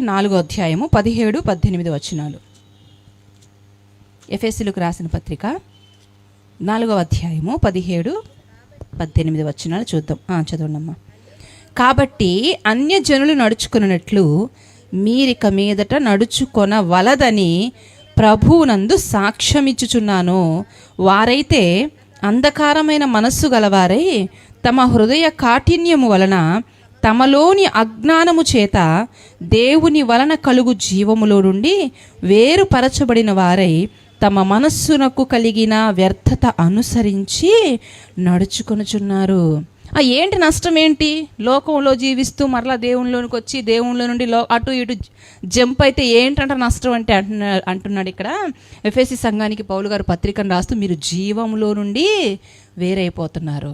4వ అధ్యాయము 17-18 వచనాలు. ఎఫెసీయులకు రాసిన పత్రిక 4వ అధ్యాయము 17-18 వచనాలు చూద్దాం. చదవండమ్మా. కాబట్టి అన్యజనులు నడుచుకున్నట్లు మీరిక మీదట నడుచుకొనవలదని ప్రభువునందు సాక్ష్యమిచ్చుచున్నాను. వారైతే అంధకారమైన మనస్సు గలవారై తమ హృదయ కాఠిన్యము వలన తమలోని అజ్ఞానము చేత దేవుని వలన కలుగు జీవములో నుండి వేరుపరచబడిన వారై తమ మనస్సునకు కలిగిన వ్యర్థత అనుసరించి నడుచుకొనుచున్నారు. ఏంటి నష్టం? ఏంటి? లోకంలో జీవిస్తూ మరలా దేవునిలోనికి వచ్చి దేవునిలో నుండి అటు ఇటు జంప్ అయితే ఏంటంటే నష్టం అంటే అంటున్నాడు ఇక్కడ ఎఫెసీ సంఘానికి పౌలు గారు పత్రికను రాస్తూ మీరు జీవంలో నుండి వేరైపోతున్నారు.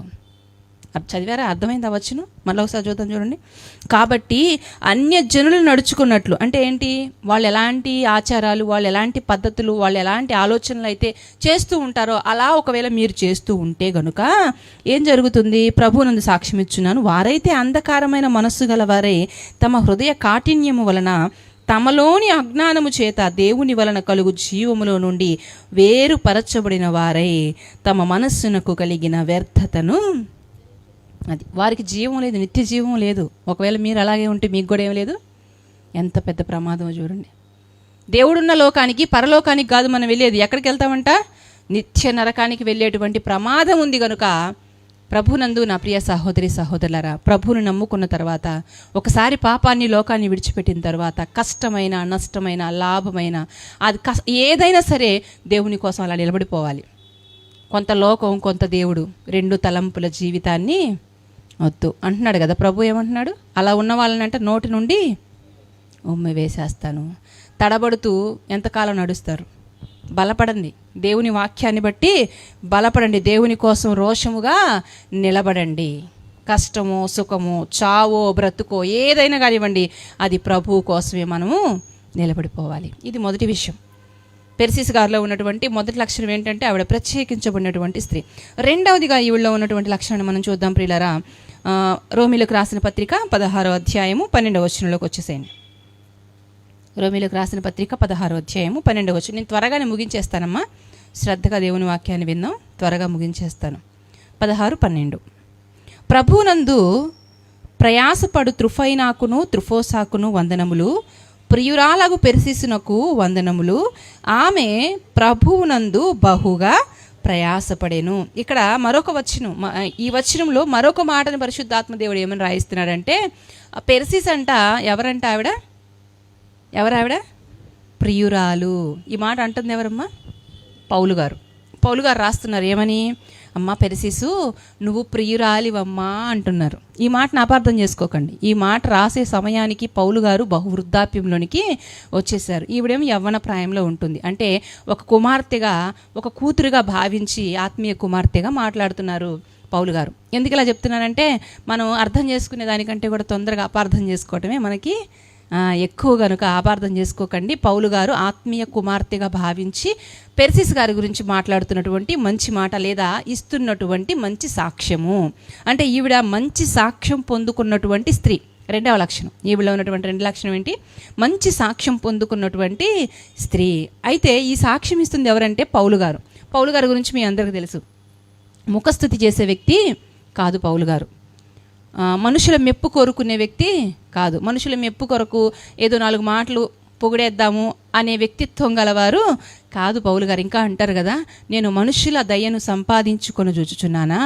చదివారా? అర్థమైంది అవ్వచ్చును. మళ్ళీ ఒకసారి చూద్దాం చూడండి. కాబట్టి అన్యజనులు నడుచుకున్నట్లు అంటే ఏంటి? వాళ్ళు ఎలాంటి ఆచారాలు, వాళ్ళు ఎలాంటి పద్ధతులు, వాళ్ళు ఎలాంటి ఆలోచనలు అయితే చేస్తూ ఉంటారో అలా ఒకవేళ మీరు చేస్తూ ఉంటే గనుక ఏం జరుగుతుంది? ప్రభువునందు సాక్ష్యం ఇచ్చున్నాను. వారైతే అంధకారమైన మనస్సు గలవారై తమ హృదయ కాఠిన్యము వలన తమలోని అజ్ఞానము చేత దేవుని వలన కలుగు జీవములో నుండి వేరుపరచబడిన వారై తమ మనస్సునకు కలిగిన వ్యర్థతను, అది వారికి జీవం లేదు, నిత్య జీవం లేదు. ఒకవేళ మీరు అలాగే ఉంటే మీకు కూడా ఏం లేదు. ఎంత పెద్ద ప్రమాదం చూడండి. దేవుడున్న లోకానికి, పరలోకానికి కాదు మనం వెళ్ళేది. ఎక్కడికి వెళ్తామంట? నిత్య నరకానికి వెళ్ళేటువంటి ప్రమాదం ఉంది. కనుక ప్రభునందు నా ప్రియ సహోదరి సహోదరులారా, ప్రభువును నమ్ముకున్న తర్వాత, ఒకసారి పాపాన్ని లోకాన్ని విడిచిపెట్టిన తర్వాత కష్టమైన, నష్టమైన, లాభమైన అది ఏదైనా సరే దేవుని కోసం అలా నిలబడిపోవాలి. కొంత లోకం, కొంత దేవుడు, 2 తలంపుల జీవితాన్ని వద్దు అంటున్నాడు కదా ప్రభు. ఏమంటున్నాడు? అలా ఉన్న వాళ్ళనంటే నోటి నుండి ఉమ్మి వేసేస్తాను. తడబడుతూ ఎంతకాలం నడుస్తారు? బలపడండి. దేవుని వాక్యాన్ని బట్టి బలపడండి. దేవుని కోసం రోషముగా నిలబడండి. కష్టమో, సుఖమో, చావో, బ్రతుకో ఏదైనా కానివ్వండి, అది ప్రభువు కోసమే మనము నిలబడిపోవాలి. ఇది మొదటి విషయం. పెర్సిస్ గారిలో ఉన్నటువంటి మొదటి లక్షణం ఏంటంటే ఆవిడ ప్రత్యేకించబడినటువంటి స్త్రీ. రెండవదిగా ఈవిడలో ఉన్నటువంటి లక్షణాన్ని మనం చూద్దాం ప్రియులారా. రోమిలకు రాసిన పత్రిక 16వ అధ్యాయము 12వ వచనంలోకి వచ్చేసేయండి. రోమిలకు రాసిన పత్రిక 16వ అధ్యాయము 12వ వచనం. నేను త్వరగానే ముగించేస్తానమ్మా. శ్రద్ధగా దేవుని వాక్యాన్ని విన్నాం, త్వరగా ముగించేస్తాను. 16-12. ప్రభువునందు ప్రయాసపడు త్రుఫైనాకును త్రుఫోసాకును వందనములు. ప్రియురాలగు పెర్సిసునకు వందనములు, ఆమె ప్రభువునందు బహుగా ప్రయాసపడేను. ఇక్కడ మరొక వచనం, ఈ వచనంలో మరొక మాటని పరిశుద్ధాత్మ దేవుడు ఏమని రాయిస్తున్నాడంటే, పెర్సిస్ అంట ఎవరంట? ఎవరావిడ? ప్రియురాలు. ఈ మాట అంటుంది ఎవరమ్మా? పౌలు గారు రాస్తున్నారు. ఏమని? అమ్మ పెర్సిసు, నువ్వు ప్రియురాలివమ్మా అంటున్నారు. ఈ మాటను అపార్థం చేసుకోకండి. ఈ మాట రాసే సమయానికి పౌలు గారు బహువృద్ధాప్యంలోనికి వచ్చేసారు. ఈవిడేమో యవ్వన ప్రాయంలో ఉంటుంది. అంటే ఒక కుమార్తెగా, ఒక కూతురుగా భావించి ఆత్మీయ కుమార్తెగా మాట్లాడుతున్నారు పౌలు గారు. ఎందుకు ఇలా చెప్తున్నానంటే, మనం అర్థం చేసుకునే దానికంటే కూడా తొందరగా అపార్థం చేసుకోవటమే మనకి ఎక్కువ. కనుక అపార్థం చేసుకోకండి. పౌలు గారు ఆత్మీయ కుమార్తెగా భావించి పెర్సిస్ గారి గురించి మాట్లాడుతున్నటువంటి మంచి మాట, లేదా ఇస్తున్నటువంటి మంచి సాక్ష్యము. అంటే ఈవిడ మంచి సాక్ష్యం పొందుకున్నటువంటి స్త్రీ. రెండవ లక్షణం, ఈవిడలో ఉన్నటువంటి 2 లక్షణం ఏంటి? మంచి సాక్ష్యం పొందుకున్నటువంటి స్త్రీ. అయితే ఈ సాక్ష్యం ఇస్తుంది ఎవరంటే పౌలు గారు. పౌలు గారి గురించి మీ అందరికీ తెలుసు. ముఖస్తుతి చేసే వ్యక్తి కాదు పౌలు గారు. మనుషుల మెప్పు కోరుకునే వ్యక్తి కాదు. మనుషుల మెప్పు కొరకు ఏదో 4 మాటలు పొగిడేద్దాము అనే వ్యక్తిత్వం గలవారు కాదు పౌలు గారు. ఇంకా అంటారు కదా, నేను మనుషుల దయను సంపాదించుకొని చూచుచున్నానా,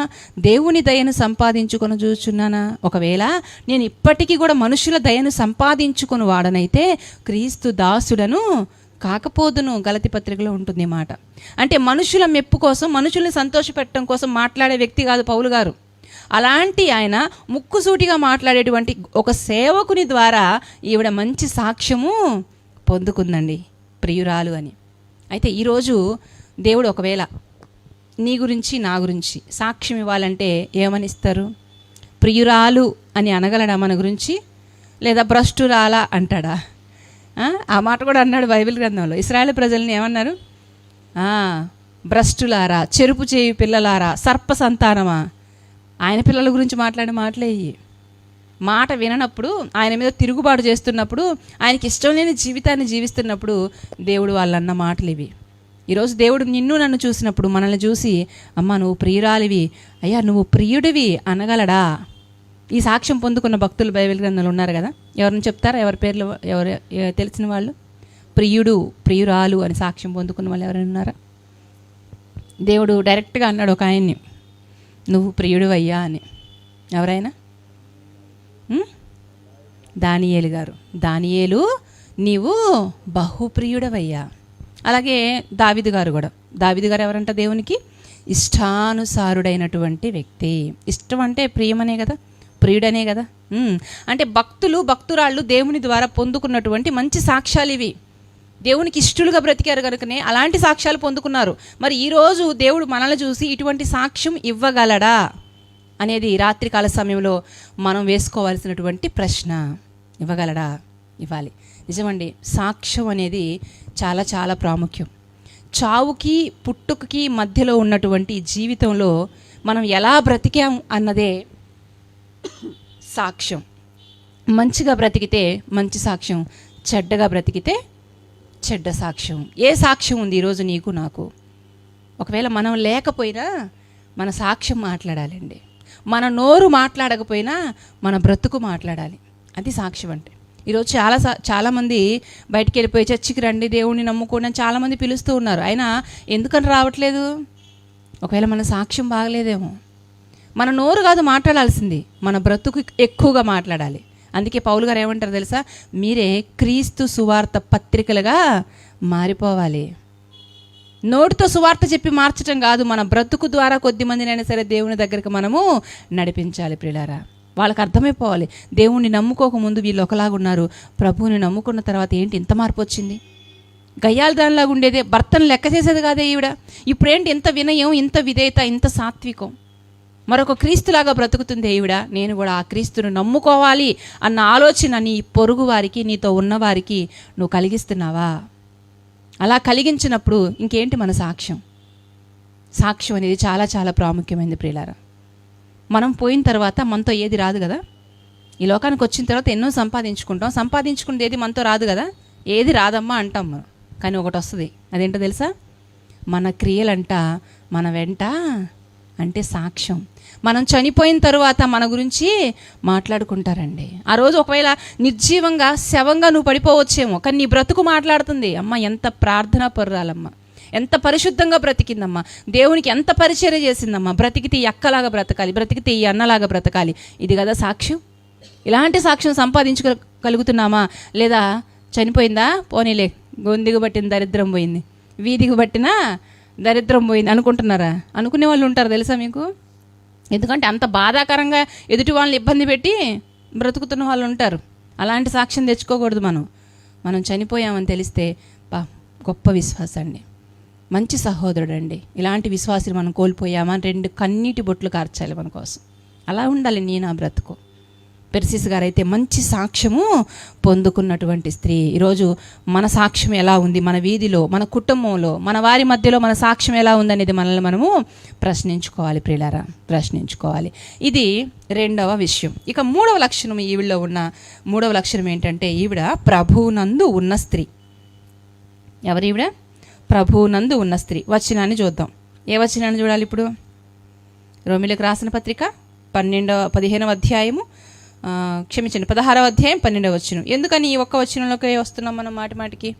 దేవుని దయను సంపాదించుకొని చూచుచున్నానా? ఒకవేళ నేను ఇప్పటికీ కూడా మనుషుల దయను సంపాదించుకొని వాడనైతే క్రీస్తు దాసుడను కాకపోదును. గలతీ పత్రికలో ఉంటుంది మాట. అంటే మనుషుల మెప్పు కోసం, మనుషుల్ని సంతోషపెట్టడం కోసం మాట్లాడే వ్యక్తి కాదు పౌలు గారు. అలాంటి ఆయన ముక్కుసూటిగా మాట్లాడేటువంటి ఒక సేవకుని ద్వారా ఈవిడ మంచి సాక్ష్యము పొందుకుందండి, ప్రియురాలు అని. అయితే ఈరోజు దేవుడు ఒకవేళ నీ గురించి, నా గురించి సాక్ష్యం ఇవ్వాలంటే ఏమని ఇస్తారు? ప్రియురాలు అని అనగలడా మన గురించి? లేదా భ్రష్టురాలా అంటాడా? ఆ మాట కూడా అన్నాడు బైబిల్ గ్రంథంలో. ఇశ్రాయేలు ప్రజల్ని ఏమన్నారు? భ్రష్టులారా, చెరుపు చేయి పిల్లలారా, సర్ప సంతానమా. ఆయన పిల్లల గురించి మాట్లాడే మాటలే ఇవి. మాట విననప్పుడు, ఆయన మీద తిరుగుబాటు చేస్తున్నప్పుడు, ఆయనకి ఇష్టం లేని జీవితాన్ని జీవిస్తున్నప్పుడు దేవుడు వాళ్ళన్న మాటలు ఇవి. ఈరోజు దేవుడు నిన్ను నన్ను చూసినప్పుడు, మనల్ని చూసి అమ్మ నువ్వు ప్రియురాలివి, అయ్యా నువ్వు ప్రియుడివి అనగలడా? ఈ సాక్ష్యం పొందుకున్న భక్తులు బైబిల్ గ్రంథంలో ఉన్నారు కదా. ఎవరిని చెప్తారా? ఎవరి పేర్లు ఎవరు తెలిసిన వాళ్ళు? ప్రియుడు, ప్రియురాలు అని సాక్ష్యం పొందుకున్న వాళ్ళు ఎవరైనా ఉన్నారా? దేవుడు డైరెక్ట్గా అన్నాడు ఒక ఆయన్ని, నువ్వు ప్రియుడు అయ్యా అని. ఎవరైనా? దానియేలు గారు. దానియేలు, నీవు బహుప్రియుడవయ్యా. అలాగే దావీదు గారు కూడా. దావీదు గారు ఎవరంట? దేవునికి ఇష్టానుసారుడైనటువంటి వ్యక్తి. ఇష్టం అంటే ప్రియమనే కదా, ప్రియుడనే కదా. అంటే భక్తులు, భక్తురాళ్ళు దేవుని ద్వారా పొందుకున్నటువంటి మంచి సాక్ష్యాలు ఇవి. దేవునికి ఇష్టలుగా బ్రతికారు కనుకనే అలాంటి సాక్ష్యాలు పొందుకున్నారు. మరి ఈరోజు దేవుడు మనల్ని చూసి ఇటువంటి సాక్ష్యం ఇవ్వగలడా అనేది రాత్రికాల సమయంలో మనం వేసుకోవాల్సినటువంటి ప్రశ్న. ఇవ్వగలడా? ఇవ్వాలి. నిజమండి, సాక్ష్యం అనేది చాలా చాలా ప్రాముఖ్యం. చావుకి పుట్టుకకి మధ్యలో ఉన్నటువంటి జీవితంలో మనం ఎలా బ్రతికాం అన్నదే సాక్ష్యం. మంచిగా బ్రతికితే మంచి సాక్ష్యం, చెడ్డగా బ్రతికితే చెడ్డ సాక్ష్యం. ఏ సాక్ష్యం ఉంది ఈరోజు నీకు నాకు? ఒకవేళ మనం లేకపోయినా మన సాక్ష్యం మాట్లాడాలండి. మన నోరు మాట్లాడకపోయినా మన బ్రతుకు మాట్లాడాలి. అది సాక్ష్యం అంటే. ఈరోజు చాలామంది బయటికి వెళ్ళిపోయి చర్చికి రండి, దేవుణ్ణి నమ్ముకోండి అని చాలామంది పిలుస్తూ ఉన్నారు. అయినా ఎందుకని రావట్లేదు? ఒకవేళ మన సాక్ష్యం బాగలేదేమో. మన నోరు కాదు మాట్లాడాల్సింది, మన బ్రతుకు ఎక్కువగా మాట్లాడాలి. అందుకే పౌలు గారు ఏమంటారు తెలుసా? మీరే క్రీస్తు సువార్త పత్రికలుగా మారిపోవాలి. నోటితో సువార్త చెప్పి మార్చటం కాదు, మన బ్రతుకు ద్వారా కొద్ది మందినైనా సరే దేవుని దగ్గరికి మనము నడిపించాలి. ప్రియులారా, వాళ్ళకి అర్థమైపోవాలి, దేవుణ్ణి నమ్ముకోకముందు వీళ్ళు ఒకలాగున్నారు, ప్రభువుని నమ్ముకున్న తర్వాత ఏంటి ఇంత మార్పు వచ్చింది. గయ్యాల దానిలాగా ఉండేదే, భర్తను లెక్క చేసేది కాదే ఈవిడ. ఇప్పుడేంటి ఇంత వినయం, ఇంత విధేయత, ఇంత సాత్వికం. మరొక క్రీస్తులాగా బ్రతుకుతుంది ఈవిడ. నేను కూడా ఆ క్రీస్తును నమ్ముకోవాలి అన్న ఆలోచన నీ పొరుగు వారికి, నీతో ఉన్నవారికి నువ్వు కలిగిస్తున్నావా? అలా కలిగించినప్పుడు ఇంకేంటి మన సాక్ష్యం? సాక్ష్యం అనేది చాలా చాలా ప్రాముఖ్యమైనది ప్రియులారా. మనం పోయిన తర్వాత మనతో ఏది రాదు కదా. ఈ లోకానికి వచ్చిన తర్వాత ఎన్నో సంపాదించుకుంటాం. సంపాదించుకునేది ఏది మనతో రాదు కదా. ఏది రాదమ్మా అంటాం మనం, కానీ ఒకటి వస్తుంది. అదేంటో తెలుసా? మన క్రియలంట మన వెంట అంటే సాక్ష్యం. మనం చనిపోయిన తరువాత మన గురించి మాట్లాడుకుంటారండి. ఆ రోజు ఒకవేళ నిర్జీవంగా శవంగా నువ్వు పడిపోవచ్చేమో, కానీ నీ బ్రతుకు మాట్లాడుతుంది. అమ్మ ఎంత ప్రార్థనా పరురాలమ్మ, ఎంత పరిశుద్ధంగా బ్రతికిందమ్మా, దేవునికి ఎంత పరిచర్య చేసిందమ్మా, బ్రతికితే ఈ అక్కలాగా బ్రతకాలి, బ్రతికితే ఈ అన్నలాగా బ్రతకాలి. ఇది కదా సాక్ష్యం. ఇలాంటి సాక్ష్యం సంపాదించగలుగుతున్నామా? లేదా చనిపోయిందా, పోనీలే గొంతుకు పట్టిన దరిద్రం పోయింది, వీధికి పట్టిన దరిద్రం పోయింది అనుకుంటున్నారా? అనుకునే వాళ్ళు ఉంటారు తెలుసా మీకు. ఎందుకంటే అంత బాధాకరంగా ఎదుటి వాళ్ళని ఇబ్బంది పెట్టి బ్రతుకుతున్న వాళ్ళు ఉంటారు. అలాంటి సాక్ష్యం తెచ్చుకోకూడదు. మనం చనిపోయామని తెలిస్తే గొప్ప విశ్వాసం అండి, మంచి సహోదరుడు అండి. ఇలాంటి విశ్వాసాలు మనం కోల్పోయామా 2 కన్నీటి బొట్లు కార్చాలి మన కోసం. అలా ఉండాలి నీ నా బ్రతుకు. పెర్సిస్ గారు అయితే మంచి సాక్ష్యము పొందుకున్నటువంటి స్త్రీ. ఈరోజు మన సాక్ష్యం ఎలా ఉంది, మన వీధిలో, మన కుటుంబంలో, మన వారి మధ్యలో మన సాక్ష్యం ఎలా ఉందనేది మనల్ని మనము ప్రశ్నించుకోవాలి ప్రియులారా, ప్రశ్నించుకోవాలి. ఇది 2వ విషయం. ఇక 3వ లక్షణం, ఈవిడలో ఉన్న 3వ లక్షణం ఏంటంటే ఈవిడ ప్రభువునందు ఉన్న స్త్రీ. ఎవరు ఈవిడ? ప్రభువునందు ఉన్న స్త్రీ. వచనాన్ని చూద్దాం. ఏ వచనాన్ని చూడాలి ఇప్పుడు? రోమిలకు రాసిన పత్రిక 15వ అధ్యాయము, 16వ అధ్యాయం 12వ వచనం. ఎందుకని ఈ ఒక్క వచనంలోకి వస్తున్నాం మనం మాటికి?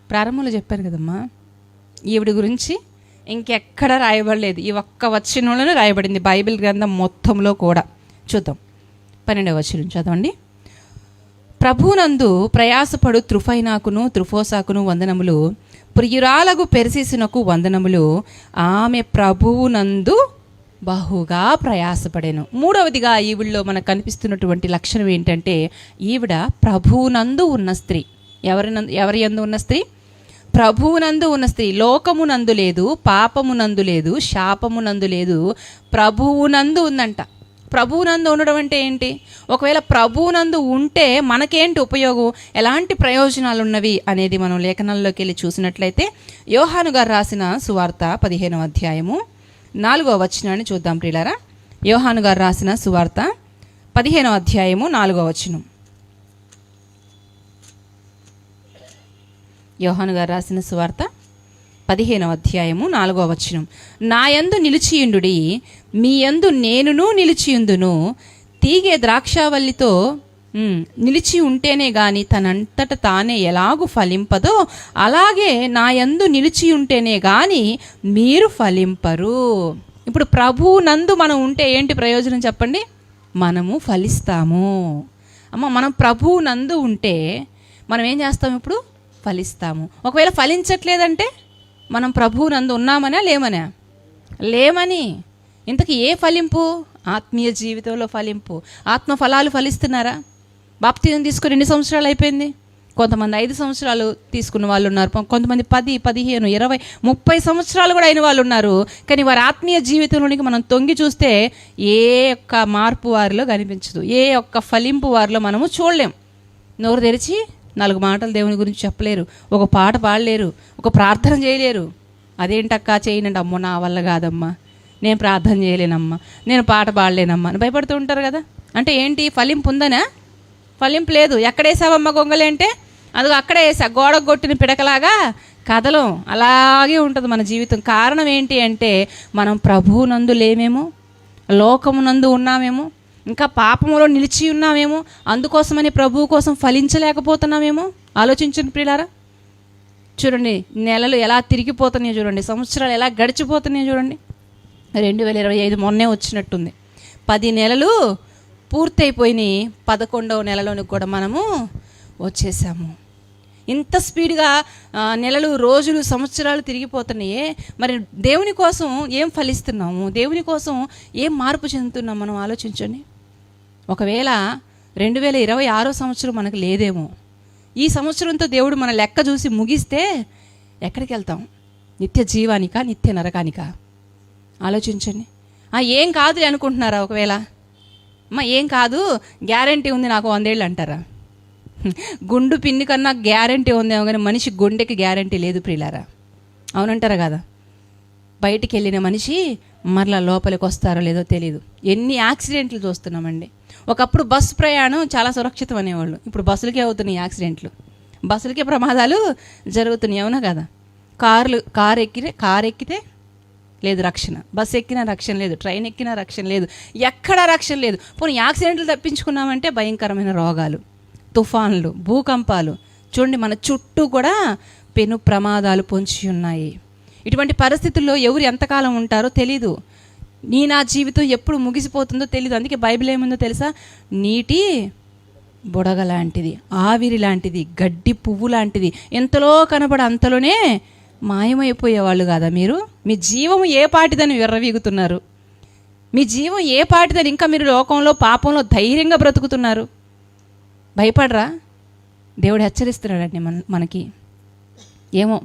ప్రారంభంలో చెప్పారు కదమ్మా, ఈవిడ గురించి ఇంకెక్కడ రాయబడలేదు, ఈ ఒక్క వచనంలోనే రాయబడింది బైబిల్ గ్రంథం మొత్తంలో కూడా. చూద్దాం 12వ వచనం చదవండి. ప్రభువునందు ప్రయాసపడు త్రుఫైనాకును త్రుఫోసాకును వందనములు, ప్రియురాలగు పెర్సిసునకు వందనములు, ఆమె ప్రభువునందు బహుగా ప్రయాసపడెను. 3వదిగా ఈవిడలో మనకు కనిపిస్తున్నటువంటి లక్షణం ఏంటంటే ఈవిడ ప్రభువునందు ఉన్న స్త్రీ. ఎవరి యందు ఉన్న స్త్రీ? ప్రభువునందు ఉన్న స్త్రీ. లోకమునందు లేదు, పాపమునందు లేదు, శాపమునందు లేదు, ప్రభువునందు ఉందంట. ప్రభువునందు ఉండడం అంటే ఏంటి? ఒకవేళ ప్రభువునందు ఉంటే మనకేంటి ఉపయోగం, ఎలాంటి ప్రయోజనాలు ఉన్నవి అనేది మనం లేఖనాల్లోకి వెళ్ళి చూసినట్లయితే యోహాను గారు రాసిన సువార్త 15వ అధ్యాయము 4వ వచనాన్ని చూద్దాం ప్రియులారా. యోహాను గారు రాసిన సువార్త 15వ అధ్యాయము 4వ వచనం. యోహాను గారు రాసిన సువార్త 15వ అధ్యాయము 4వ వచనం. నా యందు నిలిచియుండుడి, మీ యందు నేనును నిలిచియుందును. తీగే ద్రాక్షావల్లితో నిలిచి ఉంటేనే గాని తనంతట తానే ఎలాగూ ఫలింపదో అలాగే నా యందు నిలిచి ఉంటేనే గాని మీరు ఫలింపరు. ఇప్పుడు ప్రభువు నందు మనం ఉంటే ఏంటి ప్రయోజనం చెప్పండి? మనము ఫలిస్తాము. అమ్మ, మనం ప్రభువు నందు ఉంటే మనం ఏం చేస్తాము? ఇప్పుడు ఫలిస్తాము. ఒకవేళ ఫలించట్లేదంటే మనం ప్రభువు నందు ఉన్నామనా లేమనా? లేమని. ఇంతకీ ఏ ఫలింపు? ఆత్మీయ జీవితంలో ఫలింపు. ఆత్మ ఫలాలు ఫలిస్తున్నారా? బాప్తిజం తీసుకుని ఎన్ని సంవత్సరాలు అయిపోయింది? కొంతమంది 5 సంవత్సరాలు తీసుకున్న వాళ్ళు ఉన్నారు, కొంతమంది 10, 15, 20, 30 సంవత్సరాలు కూడా అయిన వాళ్ళు ఉన్నారు. కానీ వారి ఆత్మీయ జీవితంలోనికి మనం తొంగి చూస్తే ఏ ఒక్క మార్పు వారిలో కనిపించదు, ఏ ఒక్క ఫలింపు వారిలో మనము చూడలేం. నోరు తెరిచి 4 మాటలు దేవుని గురించి చెప్పలేరు, ఒక పాట పాడలేరు, ఒక ప్రార్థన చేయలేరు. అదేంటక్కా చేయనండి, అమ్మో నా వల్ల కాదమ్మా, నేను ప్రార్థన చేయలేనమ్మా, నేను పాట పాడలేనమ్మా అని భయపడుతూ ఉంటారు కదా. అంటే ఏంటి? ఫలింపు ఉందనా? ఫలింపు లేదు. ఎక్కడేసావమ్మ గొంగలి అంటే అది అక్కడే వేసా, గోడకు కొట్టిన పిడకలాగా కథలం అలాగే ఉంటుంది మన జీవితం. కారణం ఏంటి అంటే మనం ప్రభువునందు లేమేమో, లోకమునందు ఉన్నామేమో, ఇంకా పాపములో నిలిచి ఉన్నామేమో, అందుకోసమని ప్రభువు కోసం ఫలించలేకపోతున్నామేమో. ఆలోచించండి ప్రియులారా. చూడండి, నెలలు ఎలా తిరిగిపోతున్నాయో చూడండి, సంవత్సరాలు ఎలా గడిచిపోతున్నాయో చూడండి. 2025 మొన్నే వచ్చినట్టుంది. 10 నెలలు పూర్తయిపోయినాయి, 11వ నెలలోనికి కూడా మనము వచ్చేసాము. ఇంత స్పీడ్గా నెలలు, రోజులు, సంవత్సరాలు తిరిగిపోతున్నాయే. మరి దేవుని కోసం ఏం ఫలిస్తున్నాము? దేవుని కోసం ఏం మార్పు చెందుతున్నాం? మనం ఆలోచించండి. ఒకవేళ 2026 సంవత్సరం మనకు లేదేమో, ఈ సంవత్సరంతో దేవుడు మన లెక్క చూసి ముగిస్తే ఎక్కడికి వెళ్తాం? నిత్య జీవానికా, నిత్య నరకానికా? ఆలోచించండి. ఏం కాదులే అనుకుంటున్నారా? ఒకవేళ ఏం కాదు, గ్యారంటీ ఉంది నాకు 100 ఏళ్ళు అంటారా? గుండు పిన్ని కన్నా గ్యారంటీ ఉందేమో కానీ మనిషి గుండెకి గ్యారంటీ లేదు ప్రియులారా. అవునంటారా కదా? బయటికి వెళ్ళిన మనిషి మరలా లోపలికి వస్తారో లేదో తెలియదు. ఎన్ని యాక్సిడెంట్లు చూస్తున్నామండి. ఒకప్పుడు బస్సు ప్రయాణం చాలా సురక్షితం అనేవాళ్ళు, ఇప్పుడు బస్సులకే అవుతున్నాయి యాక్సిడెంట్లు, బస్సులకే ప్రమాదాలు జరుగుతున్నాయి. అవునా కదా? కారు ఎక్కితే లేదు రక్షణ, బస్సు ఎక్కినా రక్షణ లేదు, ట్రైన్ ఎక్కినా రక్షణ లేదు, ఎక్కడా రక్షణ లేదు. పోనీ యాక్సిడెంట్లు తప్పించుకున్నామంటే భయంకరమైన రోగాలు, తుఫాన్లు, భూకంపాలు, చూడండి మన చుట్టూ కూడా పెను ప్రమాదాలు పొంచి ఉన్నాయి. ఇటువంటి పరిస్థితుల్లో ఎవరు ఎంతకాలం ఉంటారో తెలీదు. నా జీవితం ఎప్పుడు ముగిసిపోతుందో తెలీదు. అందుకే బైబిల్ ఏముందో తెలుసా? నీటి బుడగ లాంటిది, ఆవిరి లాంటిది, గడ్డి పువ్వు లాంటిది, ఎంతలో కనబడ అంతలోనే మాయమైపోయేవాళ్ళు కాదా మీరు? మీ జీవం ఏ పాటిదని విర్రవీగుతున్నారు? మీ జీవం ఏ పాటిదని ఇంకా మీరు లోకంలో పాపంలో ధైర్యంగా బ్రతుకుతున్నారు? భయపడరా? దేవుడు హెచ్చరిస్తున్నాడండి మనకి. ఏమో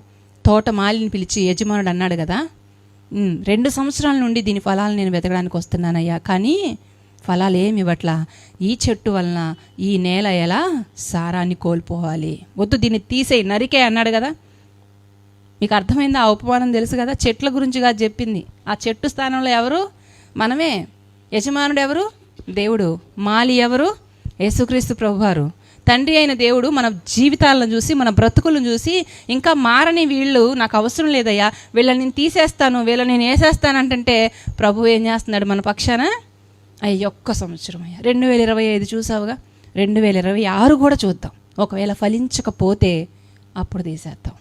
తోటమాలిని పిలిచి యజమానుడు అన్నాడు కదా, 2 సంవత్సరాల నుండి దీని ఫలాలు నేను వెతకడానికి వస్తున్నానయ్యా, కానీ ఫలాలు ఏమి ఇవ్వట్లా. ఈ చెట్టు వలన ఈ నేల ఎలా సారాన్ని కోల్పోవాలి, వద్దు దీన్ని తీసేయి, నరికే అన్నాడు కదా. మీకు అర్థమైందా? ఆ ఉపమానం తెలుసు కదా. చెట్ల గురించిగా చెప్పింది. ఆ చెట్టు స్థానంలో ఎవరు? మనమే. యజమానుడు ఎవరు? దేవుడు. మాలి ఎవరు? యేసుక్రీస్తు ప్రభువారు. తండ్రి అయిన దేవుడు మన జీవితాలను చూసి, మన బ్రతుకులను చూసి, ఇంకా మారని వీళ్ళు నాకు అవసరం లేదయ్యా, వీళ్ళని నేను తీసేస్తాను, వీళ్ళని నేను వేసేస్తానంటే ప్రభు ఏం చేస్తున్నాడు మన పక్షాన? ఒక్క సంవత్సరం అయ్యా, 2025 చూసావుగా, 2026 కూడా చూద్దాం. ఒకవేళ ఫలించకపోతే అప్పుడు తీసేద్దాం.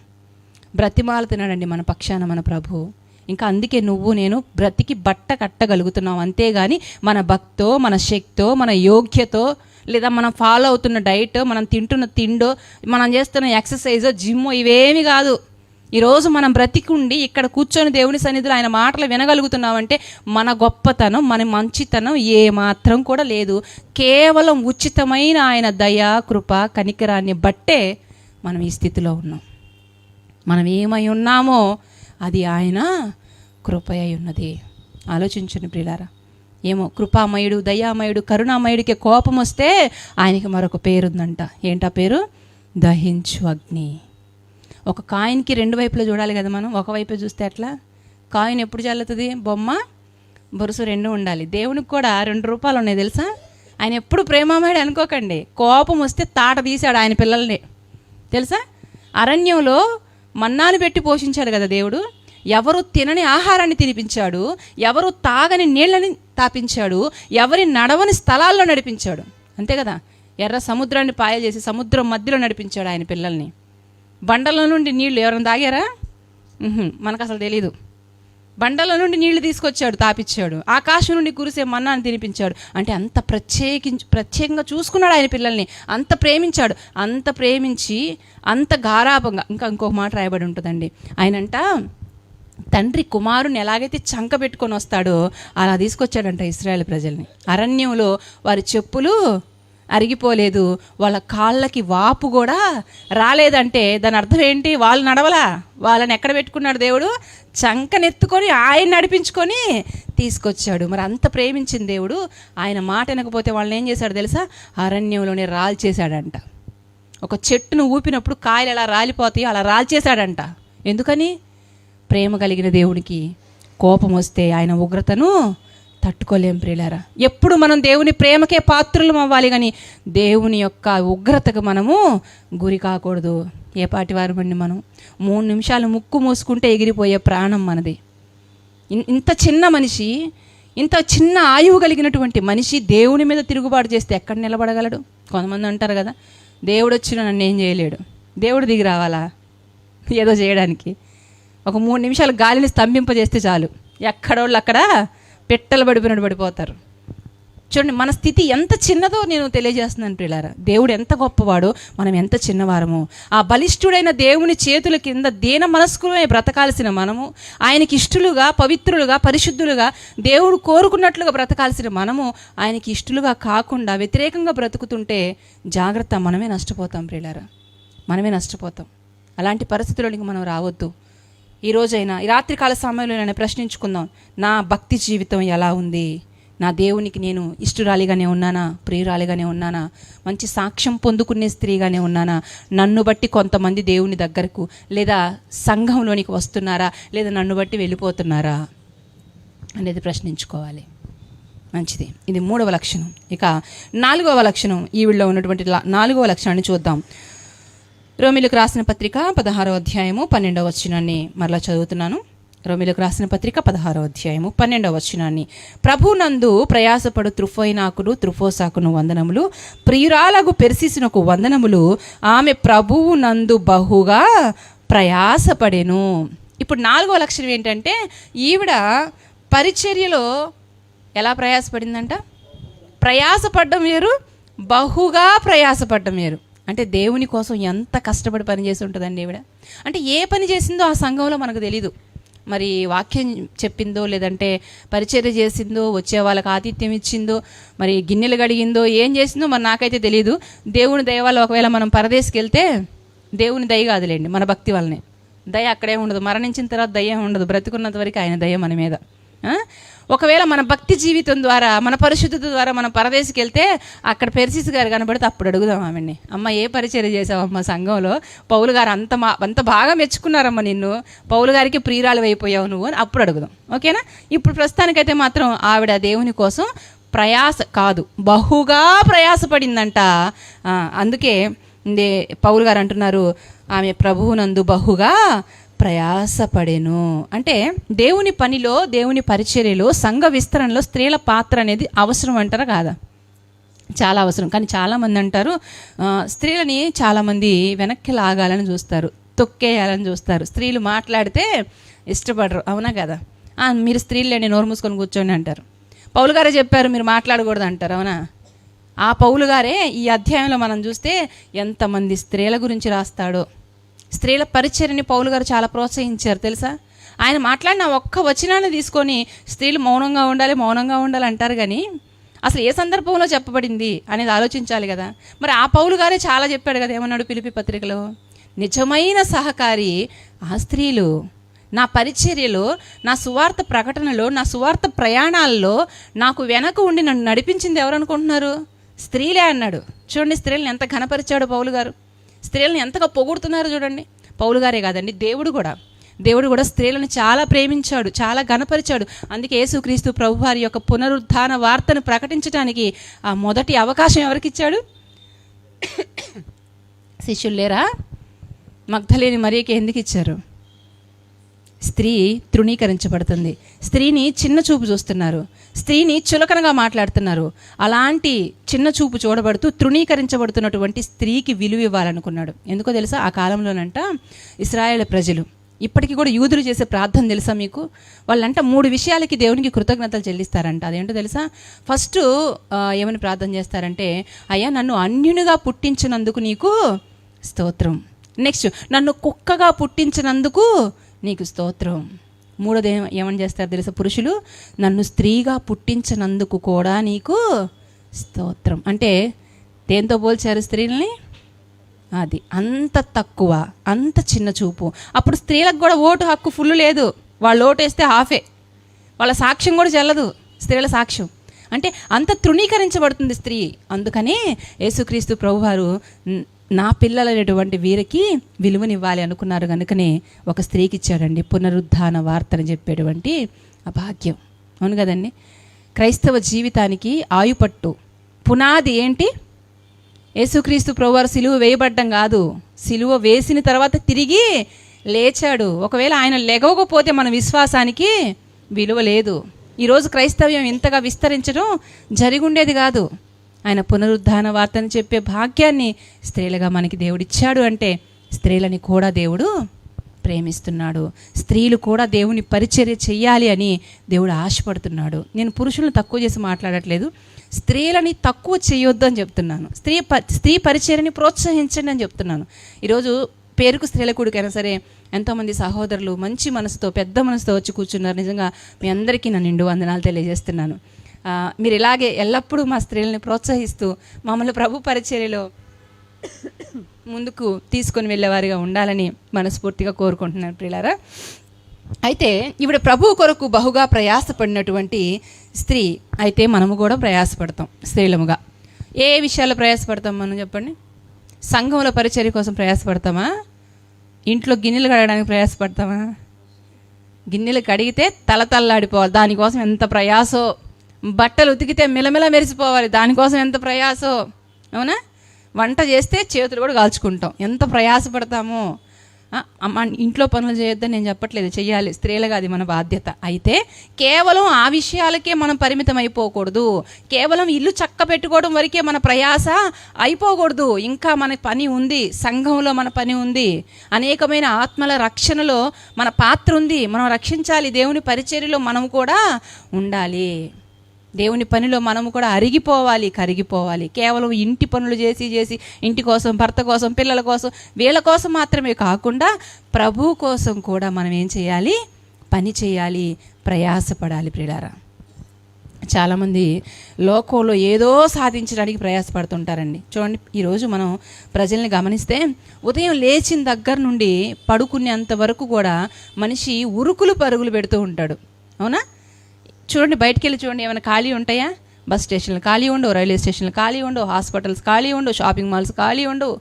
బ్రతిమాలుతున్నాడండి మన పక్షాన మన ప్రభు. ఇంకా అందుకే నువ్వు నేను బ్రతికి బట్ట కట్టగలుగుతున్నాం. అంతేగాని మన భక్తో, మన శక్తో, మన యోగ్యతో, లేదా మనం ఫాలో అవుతున్న డైట్, మనం తింటున్న తిండో, మనం చేస్తున్న ఎక్సర్సైజో, జిమ్మో ఇవేమి కాదు. ఈరోజు మనం బ్రతికుండి ఇక్కడ కూర్చొని దేవుని సన్నిధిలో ఆయన మాటలు వినగలుగుతున్నామంటే మన గొప్పతనం, మన మంచితనం ఏమాత్రం కూడా లేదు. కేవలం ఉచితమైన ఆయన దయ, కృప, కనికరాన్ని బట్టే మనం ఈ స్థితిలో ఉన్నాం. మనం ఏమై ఉన్నామో అది ఆయన కృప అయి ఉన్నది. ఆలోచించండి ప్రియులారా. ఏమో కృపామయుడు, దయామయుడు, కరుణామయుడికి కోపం వస్తే ఆయనకి మరొక పేరుందంట. ఏంటా పేరు? దహించు అగ్ని. ఒక కాయిన్కి 2 వైపులా చూడాలి కదా మనం. ఒకవైపే చూస్తే ఎట్లా? కాయిన్ ఎప్పుడు చల్లుతుంది? బొమ్మ బొరుసు 2 ఉండాలి. దేవునికి కూడా 2 రూపాలు ఉన్నాయి తెలుసా. ఆయన ఎప్పుడు ప్రేమమయుడు అనుకోకండి. కోపం వస్తే తాట తీశాడు ఆయన పిల్లల్ని తెలుసా. అరణ్యంలో మన్నాను పెట్టి పోషించాడు కదా దేవుడు. ఎవరు తినని ఆహారాన్ని తినిపించాడు, ఎవరు తాగని నీళ్ళని తాపించాడు, ఎవరి నడవని స్థలాల్లో నడిపించాడు. అంతే కదా. ఎర్ర సముద్రాన్ని పాయలు చేసి సముద్రం మధ్యలో నడిపించాడు ఆయన పిల్లల్ని. బండల నుండి నీళ్లు ఎవరైనా తాగారా? మనకు అసలు తెలీదు. బండల నుండి నీళ్లు తీసుకొచ్చాడు, తాపించాడు. ఆకాశం నుండి కురిసే మన్నాను తినిపించాడు. అంటే అంత ప్రత్యేకంగా చూసుకున్నాడు ఆయన పిల్లల్ని. అంత ప్రేమించాడు. అంత ప్రేమించి అంత గారాభంగా. ఇంకొక మాట రాయబడి ఉంటుందండి. ఆయనంట తండ్రి కుమారుని ఎలాగైతే చంక పెట్టుకొని వస్తాడో అలా తీసుకొచ్చాడంట ఇశ్రాయేలు ప్రజల్ని. అరణ్యంలో వారి చెప్పులు అరిగిపోలేదు, వాళ్ళ కాళ్ళకి వాపు కూడా రాలేదంటే దాని అర్థం ఏంటి? వాళ్ళు నడవలా. వాళ్ళని ఎక్కడ పెట్టుకున్నాడు దేవుడు? చంకనెత్తుకొని ఆయన నడిపించుకొని తీసుకొచ్చాడు. మరి అంత ప్రేమించిన దేవుడు ఆయన మాట వినకపోతే వాళ్ళని ఏం చేశాడు తెలుసా? అరణ్యంలోనే రాల్చేశాడంట. ఒక చెట్టును ఊపినప్పుడు కాయలు ఎలా రాలిపోతాయో అలా రాల్చేశాడంట. ఎందుకని? ప్రేమ కలిగిన దేవునికి కోపం వస్తే ఆయన ఉగ్రతను తట్టుకోలేం ప్రియులారా. ఎప్పుడు మనం దేవుని ప్రేమకే పాత్రులం అవ్వాలి, కానీ దేవుని యొక్క ఉగ్రతకు మనము గురి కాకూడదు. ఏ పాటి వారమండి మనం? 3 నిమిషాలు ముక్కు మూసుకుంటే ఎగిరిపోయే ప్రాణం మనది. ఇంత చిన్న మనిషి, ఇంత చిన్న ఆయువు కలిగినటువంటి మనిషి దేవుని మీద తిరుగుబాటు చేస్తే ఎక్కడ నిలబడగలడు? కొంతమంది అంటారు కదా, దేవుడు వచ్చినా నన్ను ఏం చేయలేడు. దేవుడు దిగి రావాలా ఏదో చేయడానికి? ఒక 3 నిమిషాలు గాలిని స్తంభింపజేస్తే చాలు, ఎక్కడోళ్ళు అక్కడ పెట్టలు పడిపోయినట్టు పడిపోతారు. చూడండి మన స్థితి ఎంత చిన్నదో నేను తెలియజేస్తున్నాను ప్రియులారా. దేవుడు ఎంత గొప్పవాడో, మనం ఎంత చిన్నవారమో. ఆ బలిష్ఠుడైన దేవుని చేతుల కింద దీన మనస్కులమే బ్రతకాల్సిన మనము, ఆయనకి ఇష్టలుగా, పవిత్రులుగా, పరిశుద్ధులుగా, దేవుడు కోరుకున్నట్లుగా బ్రతకాల్సిన మనము ఆయనకి ఇష్టలుగా కాకుండా వ్యతిరేకంగా బ్రతుకుతుంటే జాగ్రత్త, మనమే నష్టపోతాం ప్రియులారా, మనమే నష్టపోతాం. అలాంటి పరిస్థితుల్లోకి మనం రావద్దు. ఈ రోజైనా, ఈ రాత్రికాల సమయంలో ప్రశ్నించుకుందాం, నా భక్తి జీవితం ఎలా ఉంది? నా దేవునికి నేను ఇష్టురాలిగానే ఉన్నానా? ప్రియురాలిగానే ఉన్నానా? మంచి సాక్ష్యం పొందుకునే స్త్రీగానే ఉన్నానా? నన్ను బట్టి కొంతమంది దేవుని దగ్గరకు లేదా సంఘంలోనికి వస్తున్నారా, లేదా నన్ను బట్టి వెళ్ళిపోతున్నారా అనేది ప్రశ్నించుకోవాలి. మంచిది. ఇది 3వ లక్షణం. ఇక 4వ లక్షణం, ఈవిడలో ఉన్నటువంటి 4వ లక్షణాన్ని చూద్దాం. రోమీయులకు రాసిన పత్రిక 16వ అధ్యాయము 12వ వచనాన్ని మరలా చదువుతున్నాను. రోమీయులకు రాసిన పత్రిక 16వ అధ్యాయము 12వ వచనాన్ని, ప్రభునందు ప్రయాసపడు త్రుఫైనాకును త్రుఫోసాకును వందనములు, ప్రియురాలగు పెర్సిసునకు వందనములు, ఆమె ప్రభువు నందు బహుగా ప్రయాసపడెను. ఇప్పుడు 4వ లక్షణం ఏంటంటే, ఈవిడ పరిచర్యలో ఎలా ప్రయాసపడిందంట? ప్రయాసపడ్డం వేరు, బహుగా ప్రయాసపడ్డం వేరు. అంటే దేవుని కోసం ఎంత కష్టపడి పని చేసి ఉంటుందండి ఈవిడ. అంటే ఏ పని చేసిందో ఆ సంఘంలో మనకు తెలీదు. మరి వాక్యం చెప్పిందో, లేదంటే పరిచర్య చేసిందో, వచ్చే వాళ్ళకి ఆతిథ్యం ఇచ్చిందో, మరి గిన్నెలు కడిగిందో, ఏం చేసిందో మరి నాకైతే తెలియదు. దేవుని దయ వల్ల ఒకవేళ మనం పరదేశికి వెళ్తే దేవుని దయ కాదులేండి, మన భక్తి వల్లనే. దయ అక్కడే ఉండదు, మరణించిన తర్వాత దయ ఉండదు, బ్రతికున్నంత వరకు ఆయన దయ మన మీద. ఒకవేళ మన భక్తి జీవితం ద్వారా, మన పరిశుద్ధత ద్వారా మనం పరదేశికి వెళ్తే అక్కడ పెర్సిస్ గారు కనబడితే అప్పుడు అడుగుదాం ఆమెని, అమ్మ ఏ పరిచర్య చేసావమ్మ సంఘంలో, పౌలు గారు అంత బాగా మెచ్చుకున్నారమ్మ నిన్ను, పౌలు గారికి ప్రియురాలు అయిపోయావు నువ్వు అని అప్పుడు అడుగుదాం. ఓకేనా? ఇప్పుడు ప్రస్తుతానికైతే మాత్రం ఆవిడ దేవుని కోసం ప్రయాస కాదు, బహుగా ప్రయాసపడిందంట. అందుకే పౌలు గారు అంటున్నారు, ఆమె ప్రభువునందు బహుగా ప్రయాసపడెను. అంటే దేవుని పనిలో, దేవుని పరిచర్యలో, సంఘ విస్తరణలో స్త్రీల పాత్ర అనేది అవసరం అంటారా కాదా? చాలా అవసరం. కానీ చాలామంది అంటారు, స్త్రీలని చాలామంది వెనక్కి లాగాలని చూస్తారు, తొక్కేయాలని చూస్తారు. స్త్రీలు మాట్లాడితే ఇష్టపడరు, అవునా కదా? మీరు స్త్రీలేండి, నోరు మూసుకొని కూర్చోండి అంటారు. పౌలు గారే చెప్పారు మీరు మాట్లాడకూడదు అంటారు, అవునా? ఆ పౌలు గారే ఈ అధ్యాయంలో మనం చూస్తే ఎంతమంది స్త్రీల గురించి రాస్తాడో. స్త్రీల పరిచర్యని పౌలు గారు చాలా ప్రోత్సహించారు తెలుసా. ఆయన మాట్లాడిన ఒక్క వచనాన్ని తీసుకొని స్త్రీలు మౌనంగా ఉండాలి అంటారు, కానీ అసలు ఏ సందర్భంలో చెప్పబడింది అనేది ఆలోచించాలి కదా. మరి ఆ పౌలు గారే చాలా చెప్పాడు కదా, ఏమన్నాడు ఫిలిప్పీ పత్రికలో, నిజమైన సహకారి ఆ స్త్రీలు. నా పరిచర్యలో, నా సువార్త ప్రకటనలో, నా సువార్త ప్రయాణాల్లో నాకు వెనక ఉండి నన్ను నడిపించింది ఎవరు అనుకుంటున్నారు? స్త్రీలే అన్నాడు. చూడండి స్త్రీలను ఎంత ఘనపరిచాడు పౌలు గారు, స్త్రీలను ఎంతగా పొగుడుతున్నారు చూడండి. పౌలు గారే కాదండి, దేవుడు కూడా స్త్రీలను చాలా ప్రేమించాడు, చాలా ఘనపరిచాడు. అందుకే యేసుక్రీస్తు ప్రభువారి యొక్క పునరుద్ధాన వార్తను ప్రకటించడానికి ఆ మొదటి అవకాశం ఎవరికి ఇచ్చాడు? శిష్యులు లేరా? మగ్దలేని మరియకి ఎందుకు ఇచ్చారు? స్త్రీ తృణీకరించబడుతుంది, స్త్రీని చిన్న చూపు చూస్తున్నారు, స్త్రీని చులకనగా మాట్లాడుతున్నారు. అలాంటి చిన్న చూపు చూడబడుతూ తృణీకరించబడుతున్నటువంటి స్త్రీకి విలువ ఇవ్వాలనుకున్నాడు. ఎందుకో తెలుసా? ఆ కాలంలోనంట ఇశ్రాయేల్ ప్రజలు, ఇప్పటికీ కూడా యూదులు చేసే ప్రార్థన తెలుసా మీకు? వాళ్ళంట 3 విషయాలకి దేవునికి కృతజ్ఞతలు చెల్లిస్తారంట. అదేంటో తెలుసా? ఫస్ట్ ఏమని ప్రార్థన చేస్తారంటే, అయ్యా నన్ను అన్యునిగా పుట్టించినందుకు నీకు స్తోత్రం. నెక్స్ట్, నన్ను కుక్కగా పుట్టించినందుకు నీకు స్తోత్రం. మూడోది ఏమని చేస్తారు తెలుసా పురుషులు? నన్ను స్త్రీగా పుట్టించినందుకు కూడా నీకు స్తోత్రం. అంటే దేంతో పోల్చారు స్త్రీలని? అది అంత తక్కువ, అంత చిన్న చూపు. అప్పుడు స్త్రీలకు కూడా ఓటు హక్కు ఫుల్ లేదు, వాళ్ళు ఓటు వేస్తే హాఫే, వాళ్ళ సాక్ష్యం కూడా చెల్లదు స్త్రీల సాక్ష్యం. అంటే అంత తృణీకరించబడుతుంది స్త్రీ. అందుకనే యేసుక్రీస్తు ప్రభువారు నా పిల్లలైనటువంటి వీరికి విలువనివ్వాలి అనుకున్నారు. కనుకనే ఒక స్త్రీకి ఇచ్చాడండి పునరుద్ధాన వార్తను చెప్పేటువంటి ఆ భాగ్యం. అవును కదండి? క్రైస్తవ జీవితానికి ఆయుపట్టు పునాది ఏంటి? యేసుక్రీస్తు ప్రభువారు సిలువ వేయబడ్డం కాదు, సిలువ వేసిన తర్వాత తిరిగి లేచాడు. ఒకవేళ ఆయన లెగవకపోతే మన విశ్వాసానికి విలువ లేదు. ఈరోజు క్రైస్తవ్యం ఇంతగా విస్తరించడం జరిగుండేది కాదు. ఆయన పునరుద్ధాన వార్తను చెప్పే భాగ్యాన్ని స్త్రీలుగా మనకి దేవుడిచ్చాడు. అంటే స్త్రీలని కూడా దేవుడు ప్రేమిస్తున్నాడు, స్త్రీలు కూడా దేవుని పరిచర్య చెయ్యాలి అని దేవుడు ఆశపడుతున్నాడు. నేను పురుషులను తక్కువ చేసి మాట్లాడట్లేదు, స్త్రీలని తక్కువ చేయొద్దు అని చెప్తున్నాను. స్త్రీ పరిచర్యని ప్రోత్సహించండి అని చెప్తున్నాను. ఈరోజు పేరుకు స్త్రీల కూడికైనా సరే ఎంతోమంది సహోదరులు మంచి మనసుతో, పెద్ద మనసుతో వచ్చి కూర్చున్నారు. నిజంగా మీ అందరికీ నా నిండు వందనాలు తెలియజేస్తున్నాను. మీరు ఇలాగే ఎల్లప్పుడూ మా స్త్రీలని ప్రోత్సహిస్తూ మమ్మల్ని ప్రభు పరిచర్యలో ముందుకు తీసుకొని వెళ్ళేవారిగా ఉండాలని మనస్ఫూర్తిగా కోరుకుంటున్నాను ప్రియులారా. అయితే ఈవిడ ప్రభు కొరకు బహుగా ప్రయాసపడినటువంటి స్త్రీ. అయితే మనము కూడా ప్రయాసపడతాం స్త్రీలముగా. ఏ విషయాల్లో ప్రయాసపడతాం మనం చెప్పండి? సంఘంలో పరిచర్య కోసం ప్రయాసపడతామా? ఇంట్లో గిన్నెలు కడగడానికి ప్రయాసపడతామా? గిన్నెలు కడిగితే తలతల్లాడిపోవాలి, దానికోసం ఎంత ప్రయాసో. బట్టలు ఉతికితే మిలమిల మెరిసిపోవాలి, దానికోసం ఎంత ప్రయాసో. అవునా? వంట చేస్తే చేతులు కూడా కాల్చుకుంటాం, ఎంత ప్రయాసపడతామో. అమ్మ ఇంట్లో పనులు చేయొద్దని నేను చెప్పట్లేదు, చెయ్యాలి, స్త్రీలుగా అది మన బాధ్యత. అయితే కేవలం ఆ విషయాలకే మనం పరిమితం అయిపోకూడదు. కేవలం ఇల్లు చక్క పెట్టుకోవడం వరకే మన ప్రయాస అయిపోకూడదు. ఇంకా మన పని ఉంది, సంఘంలో మన పని ఉంది, అనేకమైన ఆత్మల రక్షణలో మన పాత్ర ఉంది. మనం రక్షించాలి. దేవుని పరిచర్యలో మనం కూడా ఉండాలి. దేవుని పనిలో మనము కూడా అరిగిపోవాలి, కరిగిపోవాలి. కేవలం ఇంటి పనులు చేసి ఇంటి కోసం, భర్త కోసం, పిల్లల కోసం, వీళ్ళ కోసం మాత్రమే కాకుండా ప్రభు కోసం కూడా మనం ఏం చేయాలి? పని చేయాలి, ప్రయాసపడాలి. ప్రియులారా, చాలామంది లోకంలో ఏదో సాధించడానికి ప్రయాసపడుతుంటారండి. చూడండి, ఈరోజు మనం ప్రజల్ని గమనిస్తే ఉదయం లేచిన దగ్గర నుండి పడుకునేంత వరకు కూడా మనిషి ఉరుకులు పరుగులు పెడుతూ ఉంటాడు. అవునా? చూడండి, బయటికి వెళ్ళి చూడండి, ఏమైనా ఖాళీ ఉంటాయా? బస్ స్టేషన్లు ఖాళీ ఉండవు, రైల్వే స్టేషన్లు ఖాళీ ఉండవు, హాస్పిటల్స్ ఖాళీ ఉండవు, షాపింగ్ మాల్స్ ఖాళీ ఉండవు,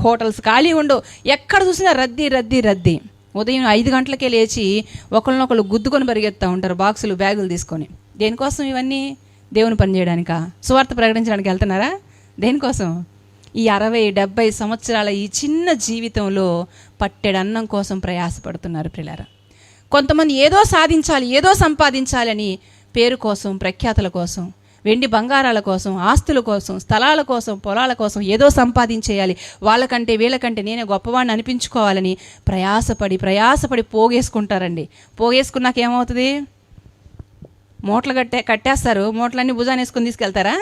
హోటల్స్ ఖాళీ ఉండవు. ఎక్కడ చూసినా రద్దీ. ఉదయం 5 గంటలకే లేచి ఒకళ్ళనొకళ్ళు గుద్దుకొని పరిగెత్తా ఉంటారు, బాక్సులు బ్యాగులు తీసుకొని. దేనికోసం ఇవన్నీ? దేవుని పని చేయడానికా? సువార్త ప్రకటించడానికి వెళ్తున్నారా? దేనికోసం? ఈ 60-70 సంవత్సరాల ఈ చిన్న జీవితంలో పట్టెడన్నం కోసం ప్రయాసపడుతున్నారు ప్రియులారా. కొంతమంది ఏదో సాధించాలి, ఏదో సంపాదించాలని పేరు కోసం, ప్రఖ్యాతుల కోసం, వెండి బంగారాల కోసం, ఆస్తుల కోసం, స్థలాల కోసం, పొలాల కోసం ఏదో సంపాదించేయాలి, వాళ్ళకంటే వీళ్ళకంటే నేనే గొప్పవాడిని అనిపించుకోవాలని ప్రయాసపడి పోగేసుకుంటారండి. పోగేసుకున్నాక ఏమవుతుంది? మూటలు కట్టేస్తారు. మూటలన్నీ భుజాన్ని వేసుకొని తీసుకెళ్తారా?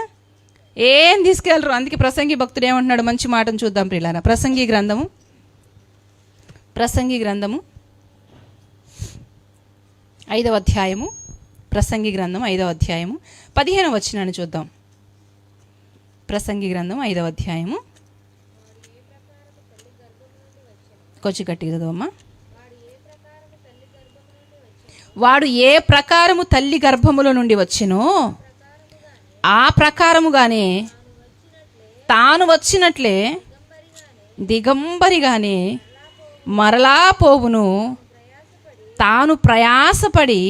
ఏం తీసుకెళ్ళరు. అందుకే ప్రసంగి భక్తుడు ఏమంటున్నాడు? మంచి మాటను చూద్దాం ప్రియులారా. ప్రసంగి గ్రంథము 5వ అధ్యాయము, ప్రసంగి గ్రంథం 5వ అధ్యాయము 15వ వచనాన్ని చూద్దాం. ప్రసంగి గ్రంథం 5వ అధ్యాయము, కొంచెం గట్టిగా చదవమ్మా. వాడు ఏ ప్రకారము తల్లి గర్భములో నుండి వచ్చెనో ఆ ప్రకారముగానే తాను వచ్చినట్లే దిగంబరిగానే మరలా పోవును. తాను ప్రయాసపడి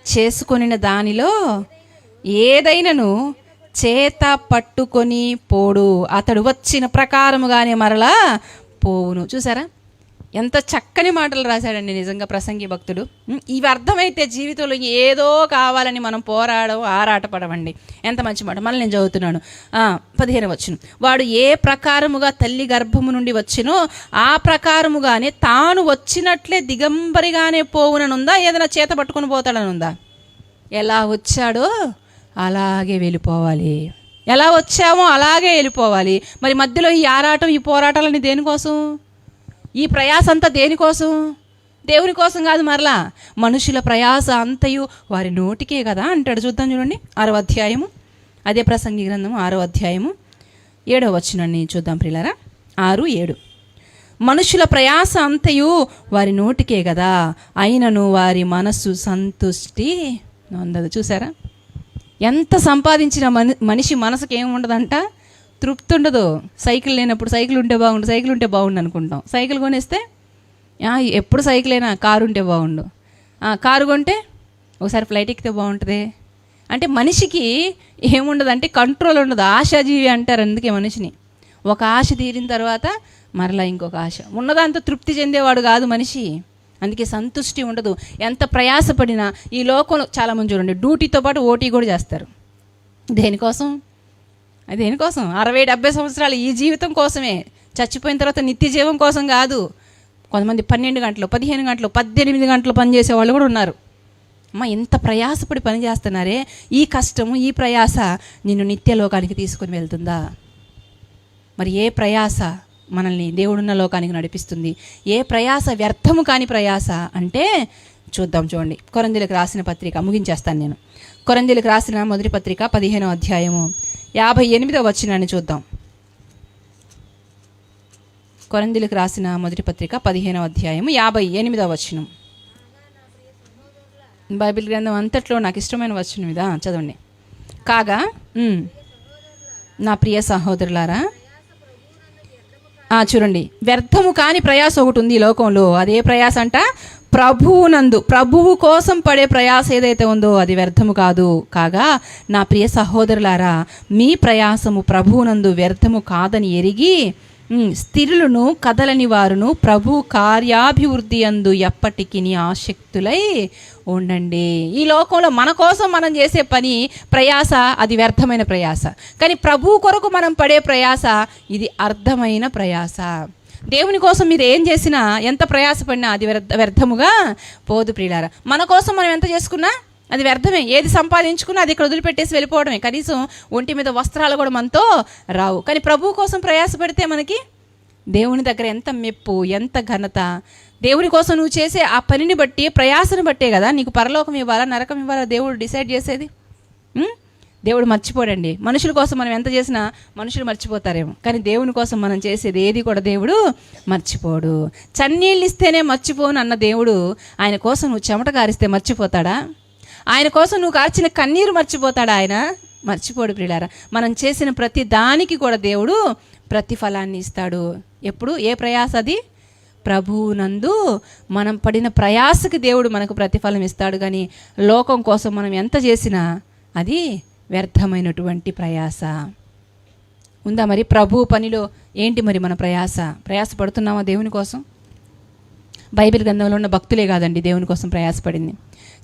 చేసుకొనిన దానిలో ఏదైనను చేత పట్టుకొని పోడు. అతడు వచ్చిన ప్రకారముగానే మరలా పోవును. చూసారా ఎంత చక్కని మాటలు రాశాడండి నిజంగా ప్రసంగి భక్తుడు. ఇవి అర్థమైతే జీవితంలో ఏదో కావాలని మనం ఆరాటపడమండి. ఎంత మంచి మాట. మళ్ళీ నేను చదువుతున్నాను 15వ వచనం. వాడు ఏ ప్రకారముగా తల్లి గర్భము నుండి వచ్చినో ఆ ప్రకారముగానే తాను వచ్చినట్లే దిగంబరిగానే పోవుననుందా? ఏదైనా చేత పట్టుకొని పోతాడనుందా? ఎలా వచ్చాడో అలాగే వెళ్ళిపోవాలి. ఎలా వచ్చామో అలాగే వెళ్ళిపోవాలి. మరి మధ్యలో ఈ ఆరాటం, ఈ పోరాటాలని దేనికోసం? ఈ ప్రయాస అంతా దేనికోసం? దేవుని కోసం కాదు. మరలా మనుషుల ప్రయాస అంతయు వారి నోటికే కదా అంటాడు. చూద్దాం చూడండి, 6వ అధ్యాయము, అదే ప్రసంగి గ్రంథము 6వ అధ్యాయము 7వ వచనాన్ని చూద్దాం ప్రియులారా. 6:7. మనుషుల ప్రయాస అంతయు వారి నోటికే కదా, అయినను వారి మనస్సు సంతుష్టి అందదు. చూసారా, ఎంత సంపాదించిన మనిషి మనసుకి ఏముండదంట? తృప్తి ఉండదు. సైకిల్ లేనప్పుడు సైకిల్ ఉంటే బాగుండు అనుకుంటాం. సైకిల్ కొనేస్తే ఎప్పుడు సైకిలేనా, కారు ఉంటే బాగుండు, కారు కొంటే ఒకసారి ఫ్లైట్ ఎక్కితే బాగుంటుంది. అంటే మనిషికి ఏముండదంటే కంట్రోల్ ఉండదు. ఆశాజీవి అంటారు అందుకే మనిషిని. ఒక ఆశ తీరిన తర్వాత మరలా ఇంకొక ఆశ. ఉన్నదాంతో తృప్తి చెందేవాడు కాదు మనిషి. అందుకే సంతుష్టి ఉండదు. ఎంత ప్రయాసపడినా ఈ లోకంలో చాలామంది చూడండి డ్యూటీతో పాటు ఓటీ కూడా చేస్తారు. దేనికోసం? 60-70 సంవత్సరాలు ఈ జీవితం కోసమే. చచ్చిపోయిన తర్వాత నిత్య జీవం కోసం కాదు. కొంతమంది 12 గంటలు, 15 గంటలు, 18 గంటలు పనిచేసే వాళ్ళు కూడా ఉన్నారు. అమ్మ, ఎంత ప్రయాసపడి పని చేస్తున్నారే, ఈ కష్టము, ఈ ప్రయాస నిన్ను నిత్యలోకానికి తీసుకొని వెళ్తుందా? మరి ఏ ప్రయాస మనల్ని దేవుడున్న లోకానికి నడిపిస్తుంది? ఏ ప్రయాస వ్యర్థము కాని ప్రయాస అంటే చూద్దాం. చూడండి, కొరింథీయులకు రాసిన పత్రిక, ముగించేస్తాను నేను. కొరింథీయులకు రాసిన మొదటి పత్రిక 15వ అధ్యాయము 58వ వచనాన్ని చూద్దాం. కొరింథీయులకు రాసిన మొదటి పత్రిక 15వ అధ్యాయము 58వ వచనం. బైబిల్ గ్రంథం అంతట్లో నాకు ఇష్టమైన వచనం ఇదా, చదవండి. కాగా నా ప్రియ సహోదరులారా, చూడండి, వ్యర్థము కాని ప్రయాస ఒకటి ఉంది ఈ లోకంలో. అదే ప్రయాస అంట? ప్రభువు కోసం పడే ప్రయాస ఏదైతే ఉందో అది వ్యర్థము కాదు. కాగా నా ప్రియ సహోదరులారా, మీ ప్రయాసము ప్రభువునందు వ్యర్థము కాదని ఎరిగి స్థిరులను కదలని వారును ప్రభు కార్యాభివృద్ధి అందు ఎప్పటికీ ఆసక్తులై ఉండండి. ఈ లోకంలో మన కోసం మనం చేసే పని ప్రయాస అది వ్యర్థమైన ప్రయాస, కానీ ప్రభు కొరకు మనం పడే ప్రయాస ఇది అర్థమైన ప్రయాస. దేవుని కోసం మీరు ఏం చేసినా ఎంత ప్రయాసపడినా అది వ్యర్థముగా పోదు ప్రియులారా. మన కోసం మనం ఎంత చేసుకున్నా అది వ్యర్థమే. ఏది సంపాదించుకున్నా అది ఇక్కడ వదిలిపెట్టేసి వెళ్ళిపోవడమే. కనీసం ఒంటి మీద వస్త్రాలు కూడా మనతో రావు. కానీ ప్రభు కోసం ప్రయాసపడితే మనకి దేవుని దగ్గర ఎంత మెప్పు, ఎంత ఘనత. దేవుని కోసం నువ్వు చేసే ఆ పనిని బట్టి, ప్రయాసను బట్టే కదా నీకు పరలోకం ఇవ్వాలా నరకం ఇవ్వాలా దేవుడు డిసైడ్ చేసేది. దేవుడు మర్చిపోడండి. మనుషుల కోసం మనం ఎంత చేసినా మనుషులు మర్చిపోతారేమో, కానీ దేవుని కోసం మనం చేసేది ఏది కూడా దేవుడు మర్చిపోడు. చన్నీళ్ళు ఇస్తేనే మర్చిపోను అన్న దేవుడు ఆయన కోసం నువ్వు చెమట కారిస్తే మర్చిపోతాడా? ఆయన కోసం నువ్వు కార్చిన కన్నీరు మర్చిపోతాడా? ఆయన మర్చిపోడు ప్రియులారా. మనం చేసిన ప్రతి దానికి కూడా దేవుడు ప్రతిఫలాన్ని ఇస్తాడు. ఎప్పుడు? ఏ ప్రయాస అది? ప్రభువునందు మనం పడిన ప్రయాసకి దేవుడు మనకు ప్రతిఫలం ఇస్తాడు. కానీ లోకం కోసం మనం ఎంత చేసినా అది వ్యర్థమైనటువంటి ప్రయాస ఉందా? మరి ప్రభు పనిలో ఏంటి మరి మన ప్రయాస పడుతున్నామా దేవుని కోసం? బైబిల్ గ్రంథంలో ఉన్న భక్తులే కాదండి దేవుని కోసం ప్రయాసపడింది.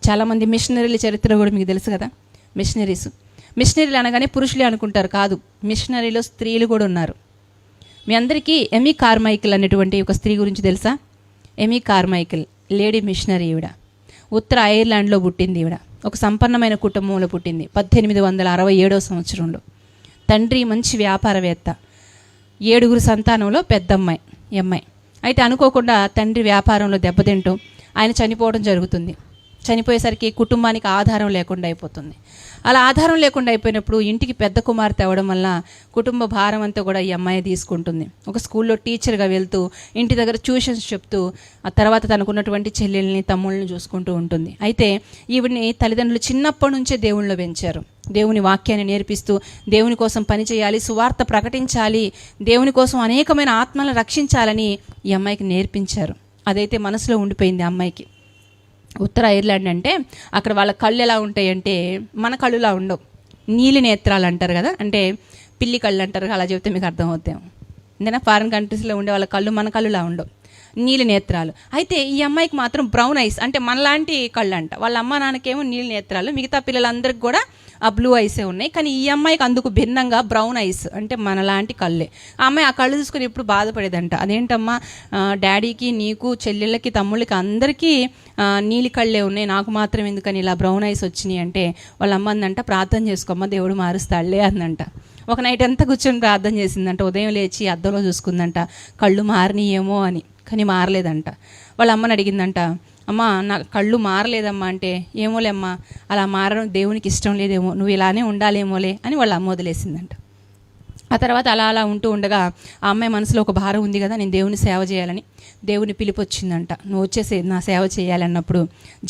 చాలామంది మిషనరీల చరిత్ర కూడా మీకు తెలుసు కదా. మిషనరీలు అనగానే పురుషులే అనుకుంటారు, కాదు, మిషనరీలో స్త్రీలు కూడా ఉన్నారు. మీ అందరికీ ఎమీ కార్మైకిల్ అనేటువంటి ఒక స్త్రీ గురించి తెలుసా? ఎమీ కార్మైకిల్ లేడీ మిషనరీ. ఈవిడ ఉత్తర ఐర్లాండ్లో పుట్టింది. ఈవిడ ఒక సంపన్నమైన కుటుంబంలో పుట్టింది. 1867 సంవత్సరంలో. తండ్రి మంచి వ్యాపారవేత్త, 7 సంతానంలో పెద్ద అమ్మాయి. అయితే అనుకోకుండా తండ్రి వ్యాపారంలో దెబ్బతింటూ ఆయన చనిపోవడం జరుగుతుంది. చనిపోయేసరికి కుటుంబానికి ఆధారం లేకుండా అయిపోతుంది. అలా ఆధారం లేకుండా అయిపోయినప్పుడు ఇంటికి పెద్ద కుమార్తె అవ్వడం వల్ల కుటుంబ భారం అంతా కూడా ఈ అమ్మాయి తీసుకుంటుంది. ఒక స్కూల్లో టీచర్గా వెళ్తూ ఇంటి దగ్గర ట్యూషన్స్ చెప్తూ ఆ తర్వాత తనకున్నటువంటి చెల్లెల్ని తమ్ముళ్ళని చూసుకుంటూ ఉంటుంది. అయితే ఈవిడ్ని తల్లిదండ్రులు చిన్నప్పటి నుంచే దేవుళ్ళలో పెంచారు. దేవుని వాక్యాన్ని నేర్పిస్తూ దేవుని కోసం పనిచేయాలి, సువార్త ప్రకటించాలి, దేవుని కోసం అనేకమైన ఆత్మలను రక్షించాలని ఈ అమ్మాయికి నేర్పించారు. అదైతే మనసులో ఉండిపోయింది ఆ అమ్మాయికి. ఉత్తర ఐర్లాండ్ అంటే అక్కడ వాళ్ళ కళ్ళు ఎలా ఉంటాయంటే మన కళ్ళులా ఉండవు, నీలి నేత్రాలు అంటారు కదా, అంటే పిల్లి కళ్ళు అంటారు. అలా చెప్తే మీకు అర్థమవుతాం. ఎందుకంటే ఫారిన్ కంట్రీస్లో ఉండే వాళ్ళ కళ్ళు మన కళ్ళులా ఉండవు, నీలి నేత్రాలు. అయితే ఈ అమ్మాయికి మాత్రం బ్రౌన్ ఐస్, అంటే మనలాంటి కళ్ళు అంట. వాళ్ళ అమ్మ నాన్నకేమో నీలి నేత్రాలు, మిగతా పిల్లలందరికీ కూడా ఆ బ్లూ ఐసే ఉన్నాయి. కానీ ఈ అమ్మాయికి అందుకు భిన్నంగా బ్రౌన్ ఐస్, అంటే మనలాంటి కళ్ళే. ఆ అమ్మాయి ఆ కళ్ళు చూసుకొని ఎప్పుడు బాధపడేదంట. అదేంటమ్మా, డాడీకి, నీకు, చెల్లెళ్ళకి, తమ్ముళ్ళకి అందరికీ నీలి కళ్ళే ఉన్నాయి, నాకు మాత్రం ఎందుకని ఇలా బ్రౌన్ ఐస్ వచ్చినాయి అంటే వాళ్ళ అమ్మ అందంట, ప్రార్థన చేసుకోమ్మ దేవుడు మారుస్తాడులే అందంట. ఒక నైట్ అంతా కూర్చొని ప్రార్థన చేసిందంట. ఉదయం లేచి అద్దంలో చూసుకుందంట కళ్ళు మారినాయేమో అని, కానీ మారలేదంట. వాళ్ళ అమ్మని అడిగిందంట, అమ్మ నా కళ్ళు మారలేదమ్మా అంటే, ఏమోలే అమ్మా, అలా మారడం దేవునికి ఇష్టం లేదేమో, నువ్వు ఇలానే ఉండాలేమోలే అని వాళ్ళ అమ్మ వదిలేసిందంట. ఆ తర్వాత అలా ఉంటూ ఉండగా ఆ అమ్మాయి మనసులో ఒక భారం ఉంది కదా, నేను దేవుని సేవ చేయాలని. దేవుని పిలుపు వచ్చిందంట, నువ్వు వచ్చేసి నా సేవ చేయాలన్నప్పుడు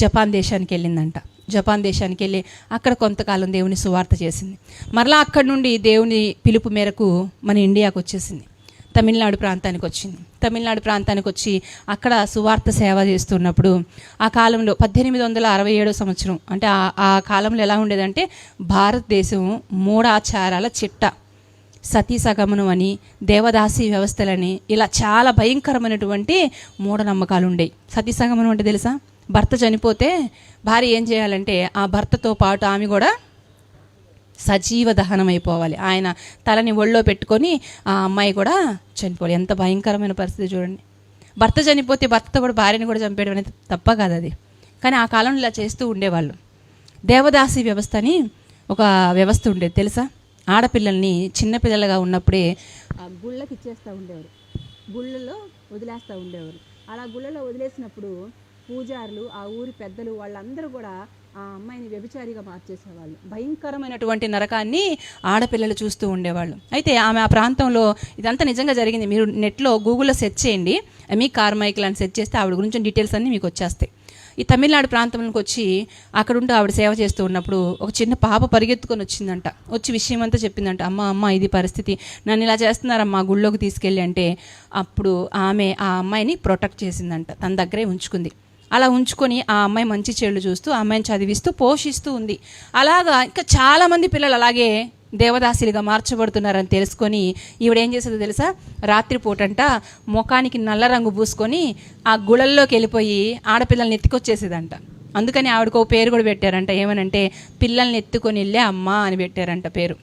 జపాన్ దేశానికి వెళ్ళిందంట. జపాన్ దేశానికి వెళ్ళి అక్కడ కొంతకాలం దేవుని సువార్త చేసింది. మరలా అక్కడి నుండి దేవుని పిలుపు మేరకు మన ఇండియాకు వచ్చేసింది. తమిళనాడు ప్రాంతానికి వచ్చింది. తమిళనాడు ప్రాంతానికి వచ్చి అక్కడ సువార్త సేవ చేస్తున్నప్పుడు ఆ కాలంలో 1867 సంవత్సరం, అంటే ఆ కాలంలో ఎలా ఉండేదంటే భారతదేశం మూఢాచారాల చిట్ట, సతీ సగమనం అని, దేవదాసి వ్యవస్థలని, ఇలా చాలా భయంకరమైనటువంటి మూఢనమ్మకాలు ఉండేవి. సతీ సగమనం అంటే తెలుసా? భర్త చనిపోతే భార్య ఏం చేయాలంటే ఆ భర్తతో పాటు ఆమె కూడా సజీవ దహనం అయిపోవాలి. ఆయన తలని ఒళ్ళో పెట్టుకొని ఆ అమ్మాయి కూడా చనిపోవాలి. ఎంత భయంకరమైన పరిస్థితి చూడండి. భర్త చనిపోతే భర్తతో కూడా భార్యని కూడా చంపేయడం అనేది తప్ప కాదు అది, కానీ ఆ కాలంలో ఇలా చేస్తూ ఉండేవాళ్ళు. దేవదాసి వ్యవస్థ అని ఒక వ్యవస్థ ఉండేది తెలుసా? ఆడపిల్లల్ని చిన్నపిల్లలుగా ఉన్నప్పుడే ఆ గుళ్ళకి ఇచ్చేస్తూ ఉండేవారు, గుళ్ళలో వదిలేస్తూ ఉండేవారు. అలా గుళ్ళలో వదిలేసినప్పుడు పూజారులు, ఆ ఊరి పెద్దలు, వాళ్ళందరూ కూడా ఆ అమ్మాయిని వ్యభిచారిగా మార్చేసేవాళ్ళు. భయంకరమైనటువంటి నరకాన్ని ఆడపిల్లలు చూస్తూ ఉండేవాళ్ళు. అయితే ఆమె ఆ ప్రాంతంలో, ఇదంతా నిజంగా జరిగింది, మీరు నెట్లో గూగుల్లో సెర్చ్ చేయండి, ఎమీ కార్మైకిల్ అని సెర్చ్ చేస్తే ఆవిడ గురించి డీటెయిల్స్ అన్నీ మీకు వచ్చేస్తాయి. ఈ తమిళనాడు ప్రాంతంలోకి వచ్చి అక్కడుంటూ ఆవిడ సేవ చేస్తూ ఉన్నప్పుడు ఒక చిన్న పాప పరిగెత్తుకొని వచ్చిందంట. వచ్చి విషయం అంతా చెప్పిందంట. అమ్మ ఇది పరిస్థితి, నన్ను ఇలా చేస్తున్నారమ్మా గుళ్ళోకి తీసుకెళ్ళి అంటే, అప్పుడు ఆమె ఆ అమ్మాయిని ప్రొటెక్ట్ చేసిందంట, తన దగ్గరే ఉంచుకుంది. అలా ఉంచుకొని ఆ అమ్మాయి మంచి చెడులు చూస్తూ ఆ అమ్మాయిని చదివిస్తూ పోషిస్తూ ఉంది. అలాగా ఇంకా చాలామంది పిల్లలు అలాగే దేవదాసిలుగా మార్చబడుతున్నారని తెలుసుకొని ఈవిడ ఏం చేసేదో తెలుసా, రాత్రిపూటంట ముఖానికి నల్ల రంగు పూసుకొని ఆ గుళల్లోకి వెళ్ళిపోయి ఆడపిల్లల్ని ఎత్తుకొచ్చేసేదంట. అందుకని ఆవిడకు పేరు కూడా పెట్టారంట, ఏమనంటే పిల్లల్ని ఎత్తుకొని వెళ్ళే అమ్మ అని పెట్టారంట పేరు.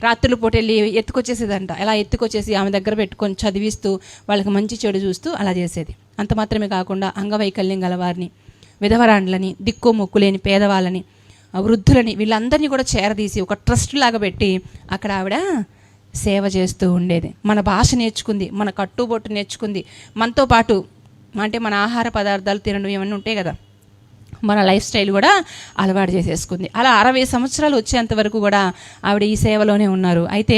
రాత్రుల పూట వెళ్ళి ఎత్తుకొచ్చేసేదంట. అలా ఎత్తుకొచ్చేసి ఆమె దగ్గర పెట్టుకొని చదివిస్తూ వాళ్ళకి మంచి చెడు చూస్తూ అలా చేసేది. అంత మాత్రమే కాకుండా అంగవైకల్యం గలవారిని, విధవరాండ్లని, దిక్కు మొక్కు లేని పేదవాళ్ళని, వృద్ధులని, వీళ్ళందరినీ కూడా చేరదీసి ఒక ట్రస్ట్ లాగా పెట్టి అక్కడ ఆవిడ సేవ చేస్తూ ఉండేది. మన భాష నేర్చుకుంది, మన కట్టుబొట్టు నేర్చుకుంది, మనతో పాటు అంటే మన ఆహార పదార్థాలు తినడం ఏమన్నా ఉంటాయి కదా, మన లైఫ్ స్టైల్ కూడా అలవాటు చేసేసుకుంది. అలా 60 సంవత్సరాలు వచ్చేంత వరకు కూడా ఆవిడ ఈ సేవలోనే ఉన్నారు. అయితే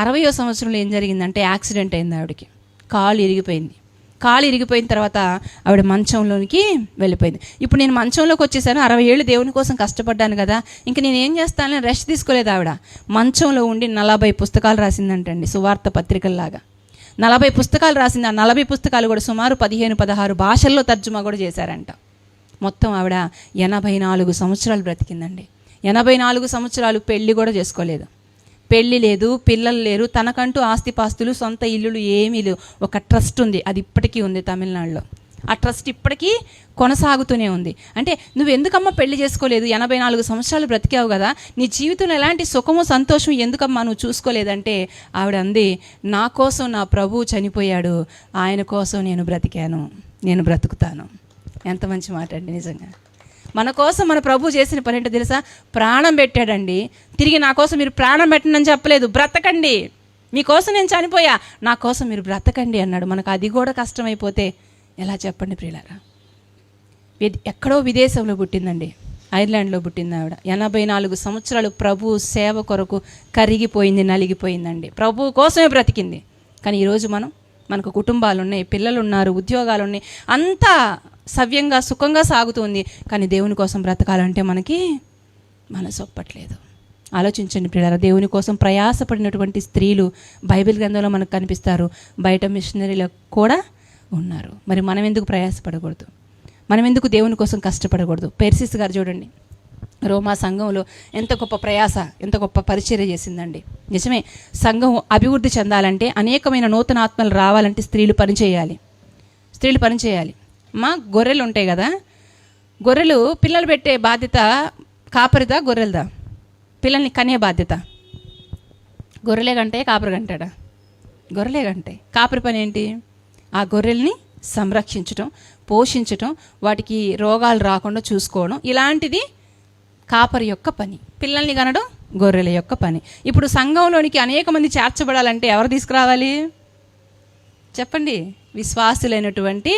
60వ సంవత్సరంలో ఏం జరిగిందంటే యాక్సిడెంట్ అయింది. ఆవిడకి కాలు ఇరిగిపోయింది. కాలు ఇరిగిపోయిన తర్వాత ఆవిడ మంచంలోనికి వెళ్ళిపోయింది. ఇప్పుడు నేను మంచంలోకి వచ్చేసాను, 60 ఏళ్ళు దేవుని కోసం కష్టపడ్డాను కదా, ఇంక నేను ఏం చేస్తానని రెస్ట్ తీసుకోలేదు. ఆవిడ మంచంలో ఉండి 40 పుస్తకాలు రాసిందంటండి, సువార్త పత్రికల్లాగా 40 పుస్తకాలు రాసింది. ఆ 40 పుస్తకాలు కూడా సుమారు 15-16 భాషల్లో తర్జుమా కూడా చేశారంట. మొత్తం ఆవిడ 84 సంవత్సరాలు బ్రతికిందండి. 84 సంవత్సరాలు పెళ్ళి కూడా చేసుకోలేదు. పెళ్ళి లేదు, పిల్లలు లేరు, తనకంటూ ఆస్తిపాస్తులు, సొంత ఇల్లులు ఏమీ లేవు. ఒక ట్రస్ట్ ఉంది, అది ఇప్పటికీ ఉంది తమిళనాడులో. ఆ ట్రస్ట్ ఇప్పటికీ కొనసాగుతూనే ఉంది. అంటే నువ్వు ఎందుకమ్మా పెళ్లి చేసుకోలేదు, 84 సంవత్సరాలు బ్రతికావు కదా, నీ జీవితంలో ఎలాంటి సుఖము సంతోషం ఎందుకమ్మా నువ్వు చూసుకోలేదంటే ఆవిడ అంది, నా కోసం నా ప్రభువు చనిపోయాడు, ఆయన కోసం నేను బ్రతికాను, నేను బ్రతుకుతాను. ఎంత మంచి మాట అండి. నిజంగా మన కోసం మన ప్రభు చేసిన పని ఏంటో తెలుసా, ప్రాణం పెట్టాడండి. తిరిగి నా కోసం మీరు ప్రాణం పెట్టండి అని చెప్పలేదు, బ్రతకండి, మీకోసం నేను చనిపోయా, నా కోసం మీరు బ్రతకండి అన్నాడు. మనకు అది కూడా కష్టమైపోతే ఎలా చెప్పండి ప్రియులారా. ఎక్కడో విదేశంలో పుట్టిందండి, ఐర్లాండ్లో పుట్టింది ఆవిడ. 84 సంవత్సరాలు ప్రభు సేవ కొరకు కరిగిపోయింది, నలిగిపోయిందండి. ప్రభు కోసమే బ్రతికింది. కానీ ఈరోజు మనకు కుటుంబాలు ఉన్నాయి, పిల్లలు ఉన్నారు, ఉద్యోగాలు ఉన్నాయి, అంతా సవ్యంగా సుఖంగా సాగుతుంది. కానీ దేవుని కోసం బ్రతకాలంటే మనకి మనసు ఒప్పట్లేదు. ఆలోచించండి ప్రియులారా, దేవుని కోసం ప్రయాసపడినటువంటి స్త్రీలు బైబిల్ గ్రంథంలో మనకు కనిపిస్తారు, బయట మిషనరీలు కూడా ఉన్నారు. మరి మనం ఎందుకు ప్రయాసపడకూడదు, మనం ఎందుకు దేవుని కోసం కష్టపడకూడదు? పెర్సిస్ గారు చూడండి, రోమా సంఘంలో ఎంత గొప్ప ప్రయాస, ఎంత గొప్ప పరిచర్య చేసిందండి. నిజమే, సంఘం అభివృద్ధి చెందాలంటే, అనేకమైన నూతన ఆత్మలు రావాలంటే స్త్రీలు పనిచేయాలి. మా గొర్రెలు ఉంటాయి కదా, గొర్రెలు పిల్లలు పెట్టే బాధ్యత కాపరిదా గొర్రెలదా? పిల్లల్ని కనే బాధ్యత గొర్రెలే కంటే కాపరి కంటాడా? గొర్రెలే కంటే. కాపరి పని ఏంటి? ఆ గొర్రెల్ని సంరక్షించటం, పోషించటం, వాటికి రోగాలు రాకుండా చూసుకోవడం, ఇలాంటిది కాపరి యొక్క పని. పిల్లల్ని కనడం గొర్రెల యొక్క పని. ఇప్పుడు సంఘంలోనికి అనేక మంది చేర్చబడాలంటే ఎవరు తీసుకురావాలి చెప్పండి? విశ్వాసులైనటువంటి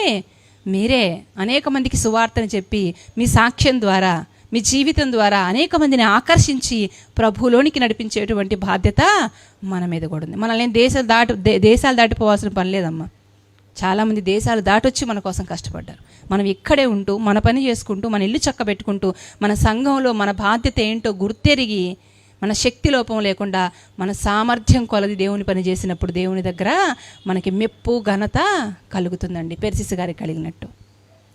మీరే అనేక మందికి సువార్తను చెప్పి మీ సాక్ష్యం ద్వారా, మీ జీవితం ద్వారా అనేక మందిని ఆకర్షించి ప్రభువులోనికి నడిపించేటువంటి బాధ్యత మన మీద కూడా ఉంది. మనల్ని దేశాలు దాటిపోవాల్సిన పని లేదమ్మా. చాలామంది దేశాలు దాటొచ్చి మన కోసం కష్టపడ్డారు. మనం ఇక్కడే ఉంటూ, మన పని చేసుకుంటూ, మన ఇల్లు చక్క పెట్టుకుంటూ, మన సంఘంలో మన బాధ్యత ఏంటో గుర్తెరిగి, మన శక్తి లోపం లేకుండా మన సామర్థ్యం కొలది దేవుని పని చేసినప్పుడు దేవుని దగ్గర మనకి మెప్పు, ఘనత కలుగుతుందండి, పెర్సిస్ గారికి కలిగినట్టు.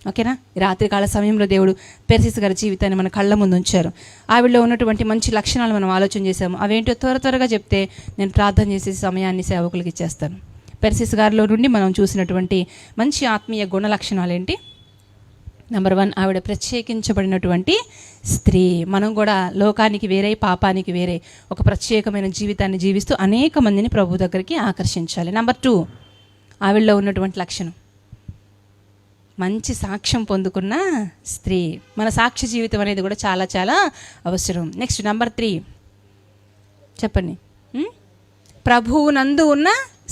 ఓకేనా? రాత్రికాల సమయంలో దేవుడు పెర్సిస్ గారి జీవితాన్ని మన కళ్ళ ముందు ఉంచారు. ఆవిడలో ఉన్నటువంటి మంచి లక్షణాలు మనం ఆలోచన చేసాము. అవేంటో త్వరగా చెప్తే నేను ప్రార్థన చేసే సమయాన్ని సేవకులకి ఇచ్చేస్తాను. పెర్సిస్ గారిలో నుండి మనం చూసినటువంటి మంచి ఆత్మీయ గుణ లక్షణాలు ఏంటి? నెంబర్ 1, ఆవిడ ప్రత్యేకించబడినటువంటి స్త్రీ. మనం కూడా లోకానికి వేరే, పాపానికి వేరే ఒక ప్రత్యేకమైన జీవితాన్ని జీవిస్తూ అనేక మందిని ప్రభు దగ్గరికి ఆకర్షించాలి. నెంబర్ 2, ఆవిడలో ఉన్నటువంటి లక్షణం మంచి సాక్ష్యం పొందుకున్న స్త్రీ. మన సాక్ష్య జీవితం అనేది కూడా చాలా చాలా అవసరం. నెక్స్ట్ నెంబర్ 3 చెప్పండి. ప్రభువునందు ఉన్న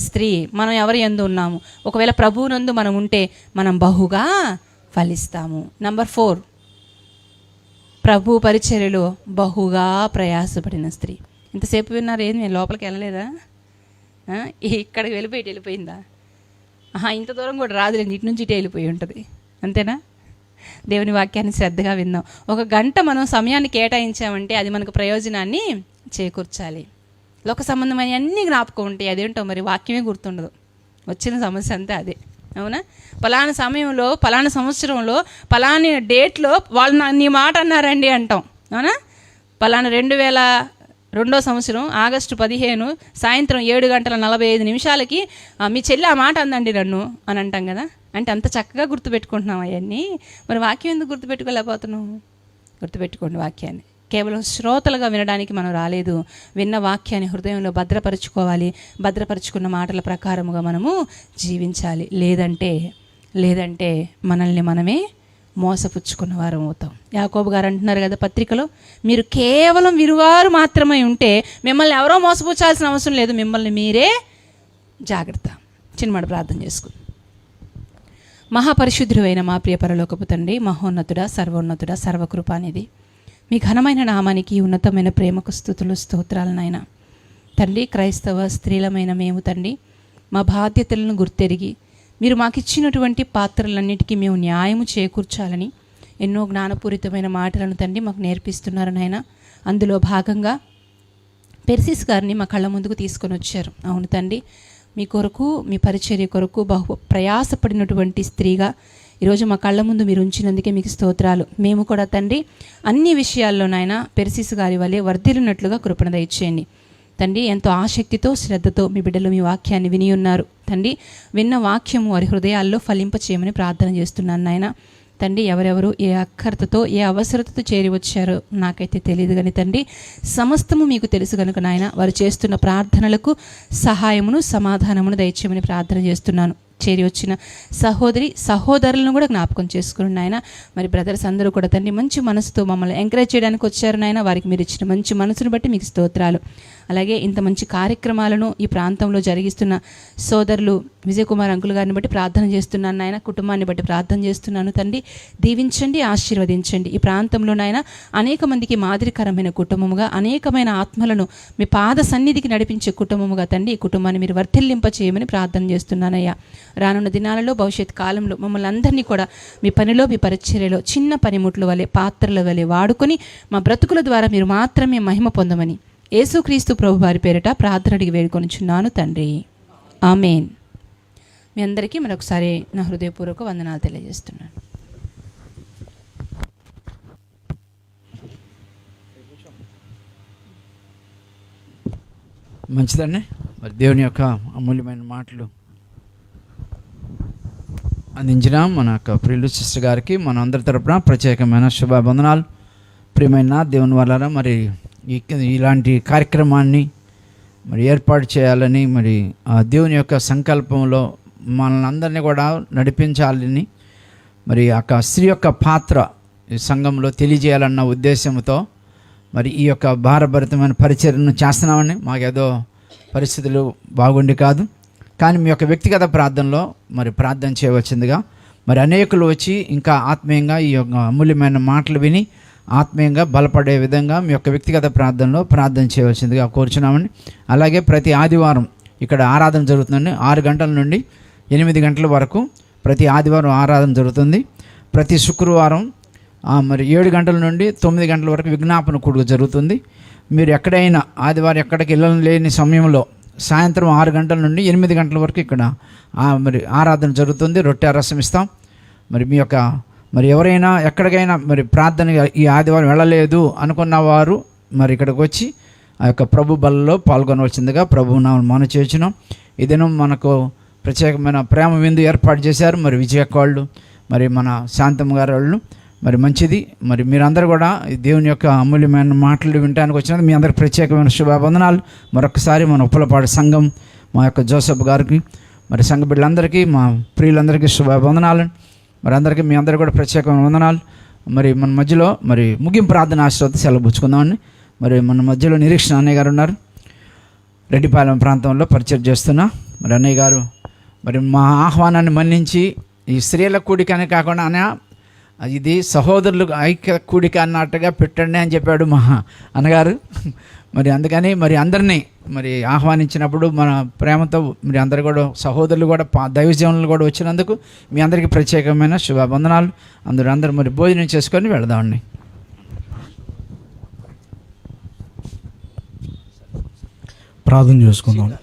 స్త్రీ. మనం ఎవరి యందు ఉన్నాము? ఒకవేళ ప్రభువునందు మనం ఉంటే మనం బహుగా ఫలిస్తాము. నెంబర్ 4, ప్రభు పరిచర్యలో బహుగా ప్రయాసపడిన స్త్రీ. ఇంతసేపు విన్నారు, ఏది నేను లోపలికి వెళ్ళలేదా? ఇక్కడికి వెళ్ళిపోయిందా? ఇంత దూరం కూడా రాదులేదు, ఇటు నుంచి ఇటు వెళ్ళిపోయి ఉంటుంది. అంతేనా? దేవుని వాక్యాన్ని శ్రద్ధగా విందాం. 1 గంట మనం సమయాన్ని కేటాయించామంటే అది మనకు ప్రయోజనాన్ని చేకూర్చాలి. లోక సంబంధమైన అన్నీ జ్ఞాపకం ఉంటాయి, అదేంటో మరి వాక్యమే గుర్తుండదు. వచ్చిన సమస్య అంతే అదే. అవునా? పలానా సమయంలో, పలానా సంవత్సరంలో, పలానా డేట్లో వాళ్ళు నీ మాట అన్నారండి అంటాం. అవునా? పలానా 2వ సంవత్సరం ఆగస్టు 15 సాయంత్రం 7:45 మీ చెల్లి ఆ మాట అందండి నన్ను అని అంటాం కదా. అంటే అంత చక్కగా గుర్తుపెట్టుకుంటున్నాం అవన్నీ. మరి వాక్యం ఎందుకు గుర్తుపెట్టుకోలేకపోతున్నాం? గుర్తుపెట్టుకోండి, వాక్యాన్ని కేవలం శ్రోతలుగా వినడానికి మనం రాలేదు. విన్న వాక్యాన్ని హృదయంలో భద్రపరుచుకోవాలి. భద్రపరుచుకున్న మాటల ప్రకారముగా మనము జీవించాలి. లేదంటే మనల్ని మనమే మోసపుచ్చుకున్న వారం అవుతాం. యాకోబు గారు అంటున్నారు కదా పత్రికలో, మీరు కేవలం విరువారు మాత్రమే ఉంటే మిమ్మల్ని ఎవరో మోసపుచ్చాల్సిన అవసరం లేదు, మిమ్మల్ని మీరే జాగ్రత్త. చిన్నమాట ప్రార్థన చేసుకుందాం. మహాపరిశుద్ధుడు అయిన మా ప్రియ పరలోకపు తండ్రి, మహోన్నతుడా, సర్వోన్నతుడా, సర్వకృపానిధి, మీ ఘనమైన నామానికి ఉన్నతమైన ప్రేమకు స్తుతులు స్తోత్రాలు నాయన. తండ్రి, క్రైస్తవ స్త్రీలమైన మేము తండ్రి మా బాధ్యతలను గుర్తెరిగి మీరు మాకిచ్చినటువంటి పాత్రలన్నిటికీ మేము న్యాయము చేకూర్చాలని ఎన్నో జ్ఞానపూరితమైన మాటలను తండ్రి మాకు నేర్పిస్తున్నారు నాయన. అందులో భాగంగా పెర్సిస్ గారిని మా కళ్ళ ముందుకు తీసుకొని వచ్చారు. అవును తండ్రి, మీ కొరకు, మీ పరిచర్య కొరకు బహు ప్రయాసపడినటువంటి స్త్రీగా ఈరోజు మా కళ్ళ ముందు మీరు ఉంచినందుకే మీకు స్తోత్రాలు. మేము కూడా తండ్రి అన్ని విషయాల్లోనైనా పెర్సిస్ గారి వలె వర్ధిల్లినట్లుగా కృపణ దయచేయండి తండ్రి. ఎంతో ఆసక్తితో శ్రద్ధతో మీ బిడ్డలు మీ వాక్యాన్ని విని ఉన్నారు తండ్రి. విన్న వాక్యము వారి హృదయాల్లో ఫలింపచేయమని ప్రార్థన చేస్తున్నాను నాయన. తండ్రి, ఎవరెవరు ఏ అక్కరతతో ఏ అవసరతతో చేరి వచ్చారో నాకైతే తెలియదు కానీ తండ్రి సమస్తము మీకు తెలుసు కనుక నాయన వారు చేస్తున్న ప్రార్థనలకు సహాయమును సమాధానమును దయచేయమని ప్రార్థన చేస్తున్నాను. చేరి వచ్చిన సహోదరులను కూడా జ్ఞాపకం చేసుకుని నాయన. మరి బ్రదర్స్ అందరూ కూడా తండ్రి మంచి మనసుతో మమ్మల్ని ఎంకరేజ్ చేయడానికి వచ్చారు నాయన. వారికి మీరు ఇచ్చిన మంచి మనసును బట్టి మీకు స్తోత్రాలు. అలాగే ఇంత మంచి కార్యక్రమాలను ఈ ప్రాంతంలో జరిగిస్తున్న సోదరులు విజయ్ కుమార్ అంకుల్ గారిని బట్టి ప్రార్థన చేస్తున్నాను నాయన. కుటుంబాన్ని బట్టి ప్రార్థన చేస్తున్నాను తండ్రి. దీవించండి, ఆశీర్వదించండి. ఈ ప్రాంతంలో నాయన అనేక మందికి మాదిరికరమైన కుటుంబముగా, అనేకమైన ఆత్మలను మీ పాద సన్నిధికి నడిపించే కుటుంబముగా తండ్రి ఈ కుటుంబాన్ని మీరు వర్ధిల్లింప చేయమని ప్రార్థన చేస్తున్నానయ్యా. రానున్న దినాలలో, భవిష్యత్ కాలంలో మమ్మల్ని అందరినీ కూడా మీ పనిలో, మీ పరిచర్యలో చిన్న పనిముట్ల వలె, పాత్రల వలె వాడుకొని మా బ్రతుకుల ద్వారా మీరు మాత్రమే మహిమ పొందమని యేసుక్రీస్తు ప్రభు వారి పేరిట ప్రార్థన అడిగి వేడుకొనిచున్నాను తండ్రి, ఆమేన్. మీ అందరికీ మరొకసారి నా హృదయపూర్వక వందనాలు తెలియజేస్తున్నాను. మంచిదండి. మరి దేవుని యొక్క అమూల్యమైన మాటలు అందించిన మన యొక్క ప్రియులు సిస్టర్ గారికి మన అందరి తరపున ప్రత్యేకమైన శుభాబంధనాలు. ప్రియమైన దేవుని వల్ల మరి ఇలాంటి కార్యక్రమాన్ని మరి ఏర్పాటు చేయాలని, మరి ఆ దేవుని యొక్క సంకల్పంలో మనల్ని అందరినీ కూడా నడిపించాలని, మరి ఆ స్త్రీ యొక్క పాత్ర ఈ సంఘంలో తెలియజేయాలన్న ఉద్దేశంతో మరి ఈ యొక్క భారభరితమైన పరిచర్యను చేస్తున్నామని. మాకేదో పరిస్థితులు బాగుండి కాదు, కానీ మీ యొక్క వ్యక్తిగత ప్రార్థనలో మరి ప్రార్థన చేయవచ్చిందిగా, మరి అనేకులు వచ్చి ఇంకా ఆత్మీయంగా ఈ యొక్క అమూల్యమైన మాటలు విని ఆత్మీయంగా బలపడే విధంగా మీ యొక్క వ్యక్తిగత ప్రార్థనలో ప్రార్థన చేయవలసిందిగా కోరుచున్నామని. అలాగే ప్రతి ఆదివారం ఇక్కడ ఆరాధన జరుగుతుందండి. 6 గంటల నుండి 8 గంటల వరకు ప్రతి ఆదివారం ఆరాధన జరుగుతుంది. ప్రతి శుక్రవారం మరి 7 గంటల నుండి 9 గంటల వరకు విజ్ఞాపన కూడుక జరుగుతుంది. మీరు ఎక్కడైనా ఆదివారం ఎక్కడికి వెళ్ళలేని సమయంలో సాయంత్రం 6 గంటల నుండి 8 గంటల వరకు ఇక్కడ మరి ఆరాధన జరుగుతుంది. రొట్టె రసం ఇస్తాం. మరి మీ యొక్క మరి ఎవరైనా ఎక్కడికైనా మరి ప్రార్థన ఈ ఆదివారం వెళ్ళలేదు అనుకున్న వారు మరి ఇక్కడికి వచ్చి ఆ యొక్క ప్రభు బలలో పాల్గొనవలసిందిగా ప్రభువు నామమున మనవి చేస్తున్నాం. ఈ దినం మనకు ప్రత్యేకమైన ప్రేమ విందు ఏర్పాటు చేశారు మరి విజయక్క వాళ్ళు, మరి మన శాంతమ్మ గారు వాళ్ళు. మరి మంచిది. మరి మీరందరూ కూడా దేవుని యొక్క అమూల్యమైన మాటలు వినడానికి వచ్చినందుకు మీ అందరికి ప్రత్యేకమైన శుభాబంధనాలు. మరొకసారి మన ఉప్పలపాడు సంఘం మా యొక్క జోసఫ్ గారికి, మరి సంఘ బిడ్డలందరికీ, మా ప్రియులందరికీ శుభాబంధనాలు. మరి అందరికీ మీ అందరికీ కూడా ప్రత్యేకమైన వందనాలు. మరి మన మధ్యలో మరి ముగింపు ప్రార్థన ఆశీర్వాద సెలవు పుచ్చుకుందామని. మరి మన మధ్యలో నిరీక్షణ అన్నయ్య గారు ఉన్నారు. రెడ్డిపాలెం ప్రాంతంలో పరిచయం చేస్తున్నా. మరి అన్నయ్య గారు మరి మా ఆహ్వానాన్ని మన్నించి ఈ స్త్రీల కూడికనే కాకుండా అన్న ఇది సహోదరులు ఐక్య కూడిక అన్నట్టుగా పెట్టండి అని చెప్పాడు మా అన్నగారు. మరి అందుకని మరి అందరినీ మరి ఆహ్వానించినప్పుడు మన ప్రేమతో మరి అందరు కూడా సహోదరులు కూడా దైవజనులు కూడా వచ్చినందుకు మీ అందరికీ ప్రత్యేకమైన శుభాబంధనాలు. అందరూ మరి భోజనం చేసుకొని వెళదామండి. ప్రార్థన చేసుకుందామండి.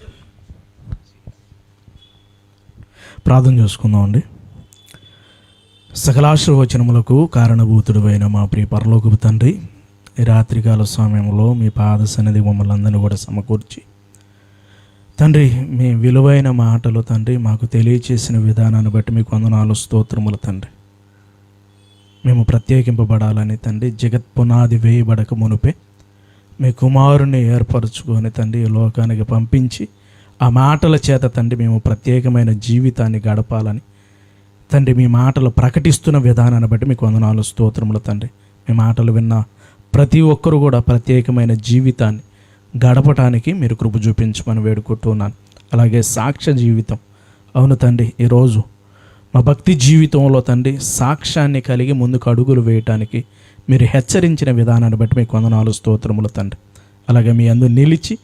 సకలాశీర్వచనములకు కారణభూతుడు అయిన మా ప్రియ పరలోకపు తండ్రి, ఈ రాత్రికాల సమయంలో మీ పాద సన్నిధి మమ్మల్ని అందరినీ కూడా సమకూర్చి తండ్రి, మీ విలువైన మాటలు తండ్రి మాకు తెలియచేసిన విధానాన్ని బట్టి మీకు వందనాలు, స్తోత్రములు తండ్రి. మేము ప్రత్యేకింపబడాలని తండ్రి, జగత్ పునాది వేయబడక మునుపే మీ కుమారుని ఏర్పరచుకొని తండ్రి ఈ లోకానికి పంపించి ఆ మాటల చేత తండ్రి మేము ప్రత్యేకమైన జీవితాన్ని గడపాలని తండ్రి మీ మాటలు ప్రకటిస్తున్న విధానాన్ని బట్టి మీకు వందనాలు, స్తోత్రములు తండ్రి. మీ మాటలు విన్న ప్రతి ఒక్కరూ కూడా ప్రత్యేకమైన జీవితాన్ని గడపటానికి మీరు కృప చూపించమని వేడుకుంటున్నాను. అలాగే సాక్ష్య జీవితం, అవును తండ్రి, ఈరోజు మా భక్తి జీవితంలో తండ్రి సాక్ష్యాన్ని కలిగి ముందుకు అడుగులు వేయటానికి మీరు హెచ్చరించిన విధానాన్ని బట్టి మీకు వందనాలు, స్తోత్రములు తండ్రి. అలాగే మీ అందు నిలిచి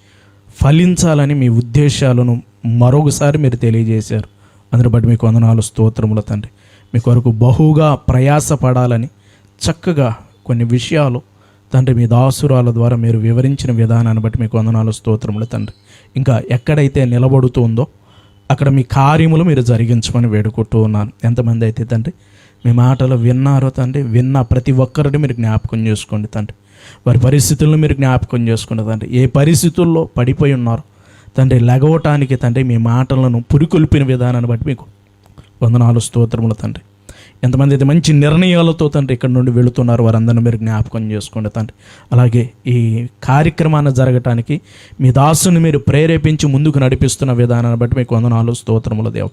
ఫలించాలని మీ ఉద్దేశాలను మరొకసారి మీరు తెలియజేశారు. అందుని బట్టి మీకు వందనాలు, స్తోత్రములు తండ్రి. మీ కొరకు బహుగా ప్రయాసపడాలని చక్కగా కొన్ని విషయాలు తండ్రి మీ దాసురాల ద్వారా మీరు వివరించిన విధానాన్ని బట్టి మీకు వందనాలు, స్తోత్రములు తండ్రి. ఇంకా ఎక్కడైతే నిలబడుతుందో అక్కడ మీ కార్యములు మీరు జరిగించమని వేడుకుంటూ ఉన్నాను. ఎంతమంది అయితే తండ్రి మీ మాటలు విన్నారో తండ్రి, విన్న ప్రతి ఒక్కరిని మీరు జ్ఞాపకం చేసుకోండి తండ్రి. వారి పరిస్థితులను మీరు జ్ఞాపకం చేసుకోండి తండ్రి. ఏ పరిస్థితుల్లో పడిపోయి ఉన్నారో తండ్రి, లెగవటానికి తండ్రి మీ మాటలను పురికొల్పిన విధానాన్ని బట్టి మీకు వందనాలు, స్తోత్రములు తండ్రి. ఎంతమంది అయితే మంచి నిర్ణయాలతో తండ్రి ఇక్కడ నుండి వెళుతున్నారు వారందరినీ మీరు జ్ఞాపకం చేసుకోండి తండ్రి. అలాగే ఈ కార్యక్రమాన్ని జరగటానికి మీ దాసుని మీరు ప్రేరేపించి ముందుకు నడిపిస్తున్న విధానాన్ని బట్టి మీకు వందనాలు, స్తోత్రములు దేవ.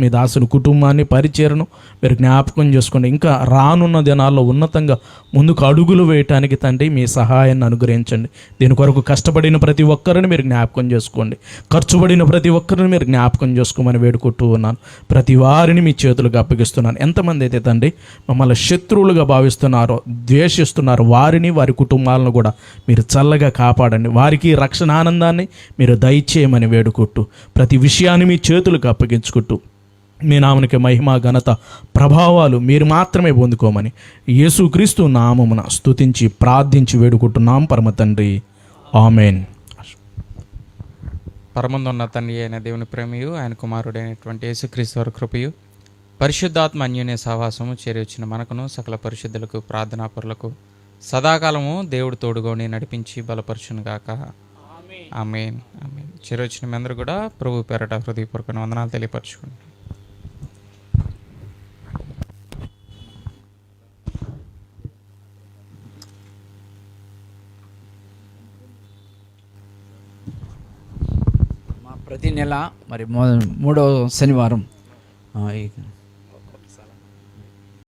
మీ దాసుని కుటుంబాన్ని, పరిచయను మీరు జ్ఞాపకం చేసుకోండి. ఇంకా రానున్న దినాల్లో ఉన్నతంగా ముందుకు అడుగులు వేయటానికి తండ్రి మీ సహాయాన్ని అనుగ్రహించండి. దీని కొరకు కష్టపడిన ప్రతి ఒక్కరిని మీరు జ్ఞాపకం చేసుకోండి. ఖర్చుపడిన ప్రతి ఒక్కరిని మీరు జ్ఞాపకం చేసుకోమని వేడుకుంటూ ఉన్నాను. ప్రతి వారిని మీ చేతులకు అప్పగిస్తున్నాను. ఎంతమంది అయితే తండ్రి మమ్మల్ని శత్రువులుగా భావిస్తున్నారో, ద్వేషిస్తున్నారో వారిని, వారి కుటుంబాలను కూడా మీరు చల్లగా కాపాడండి. వారికి రక్షణ ఆనందాన్ని మీరు దయచేయమని వేడుకుంటూ ప్రతి విషయాన్ని మీ చేతులకు అప్పగించుకుంటూ మీ నామనికి మహిమ, ఘనత, ప్రభావాలు మీరు మాత్రమే పొందుకోమని యేసుక్రీస్తు నామమున స్తుతించి ప్రార్థించి వేడుకుంటున్నాం పరమ తండ్రి, ఆమేన్. పరమందున్న తండ్రి అయిన దేవుని ప్రేమయు, ఆయన కుమారుడైనటువంటి యేసుక్రీస్తు వారి కృపయు, పరిశుద్ధాత్మ అన్యోన్య సహవాసము చేరొచ్చిన మనకును సకల పరిశుద్ధులకు, ప్రార్థనాపరులకు సదాకాలము దేవుడు తోడుగొని నడిపించి బలపరచునుగాక. ఆమేన్. ఆమేన్. చేరొచ్చిన మీ అందరూ కూడా ప్రభు పేరట హృదయపూర్వక వందనాలు తెలియపరచుకోండి. ప్రతి నెల మరి మూడో శనివారం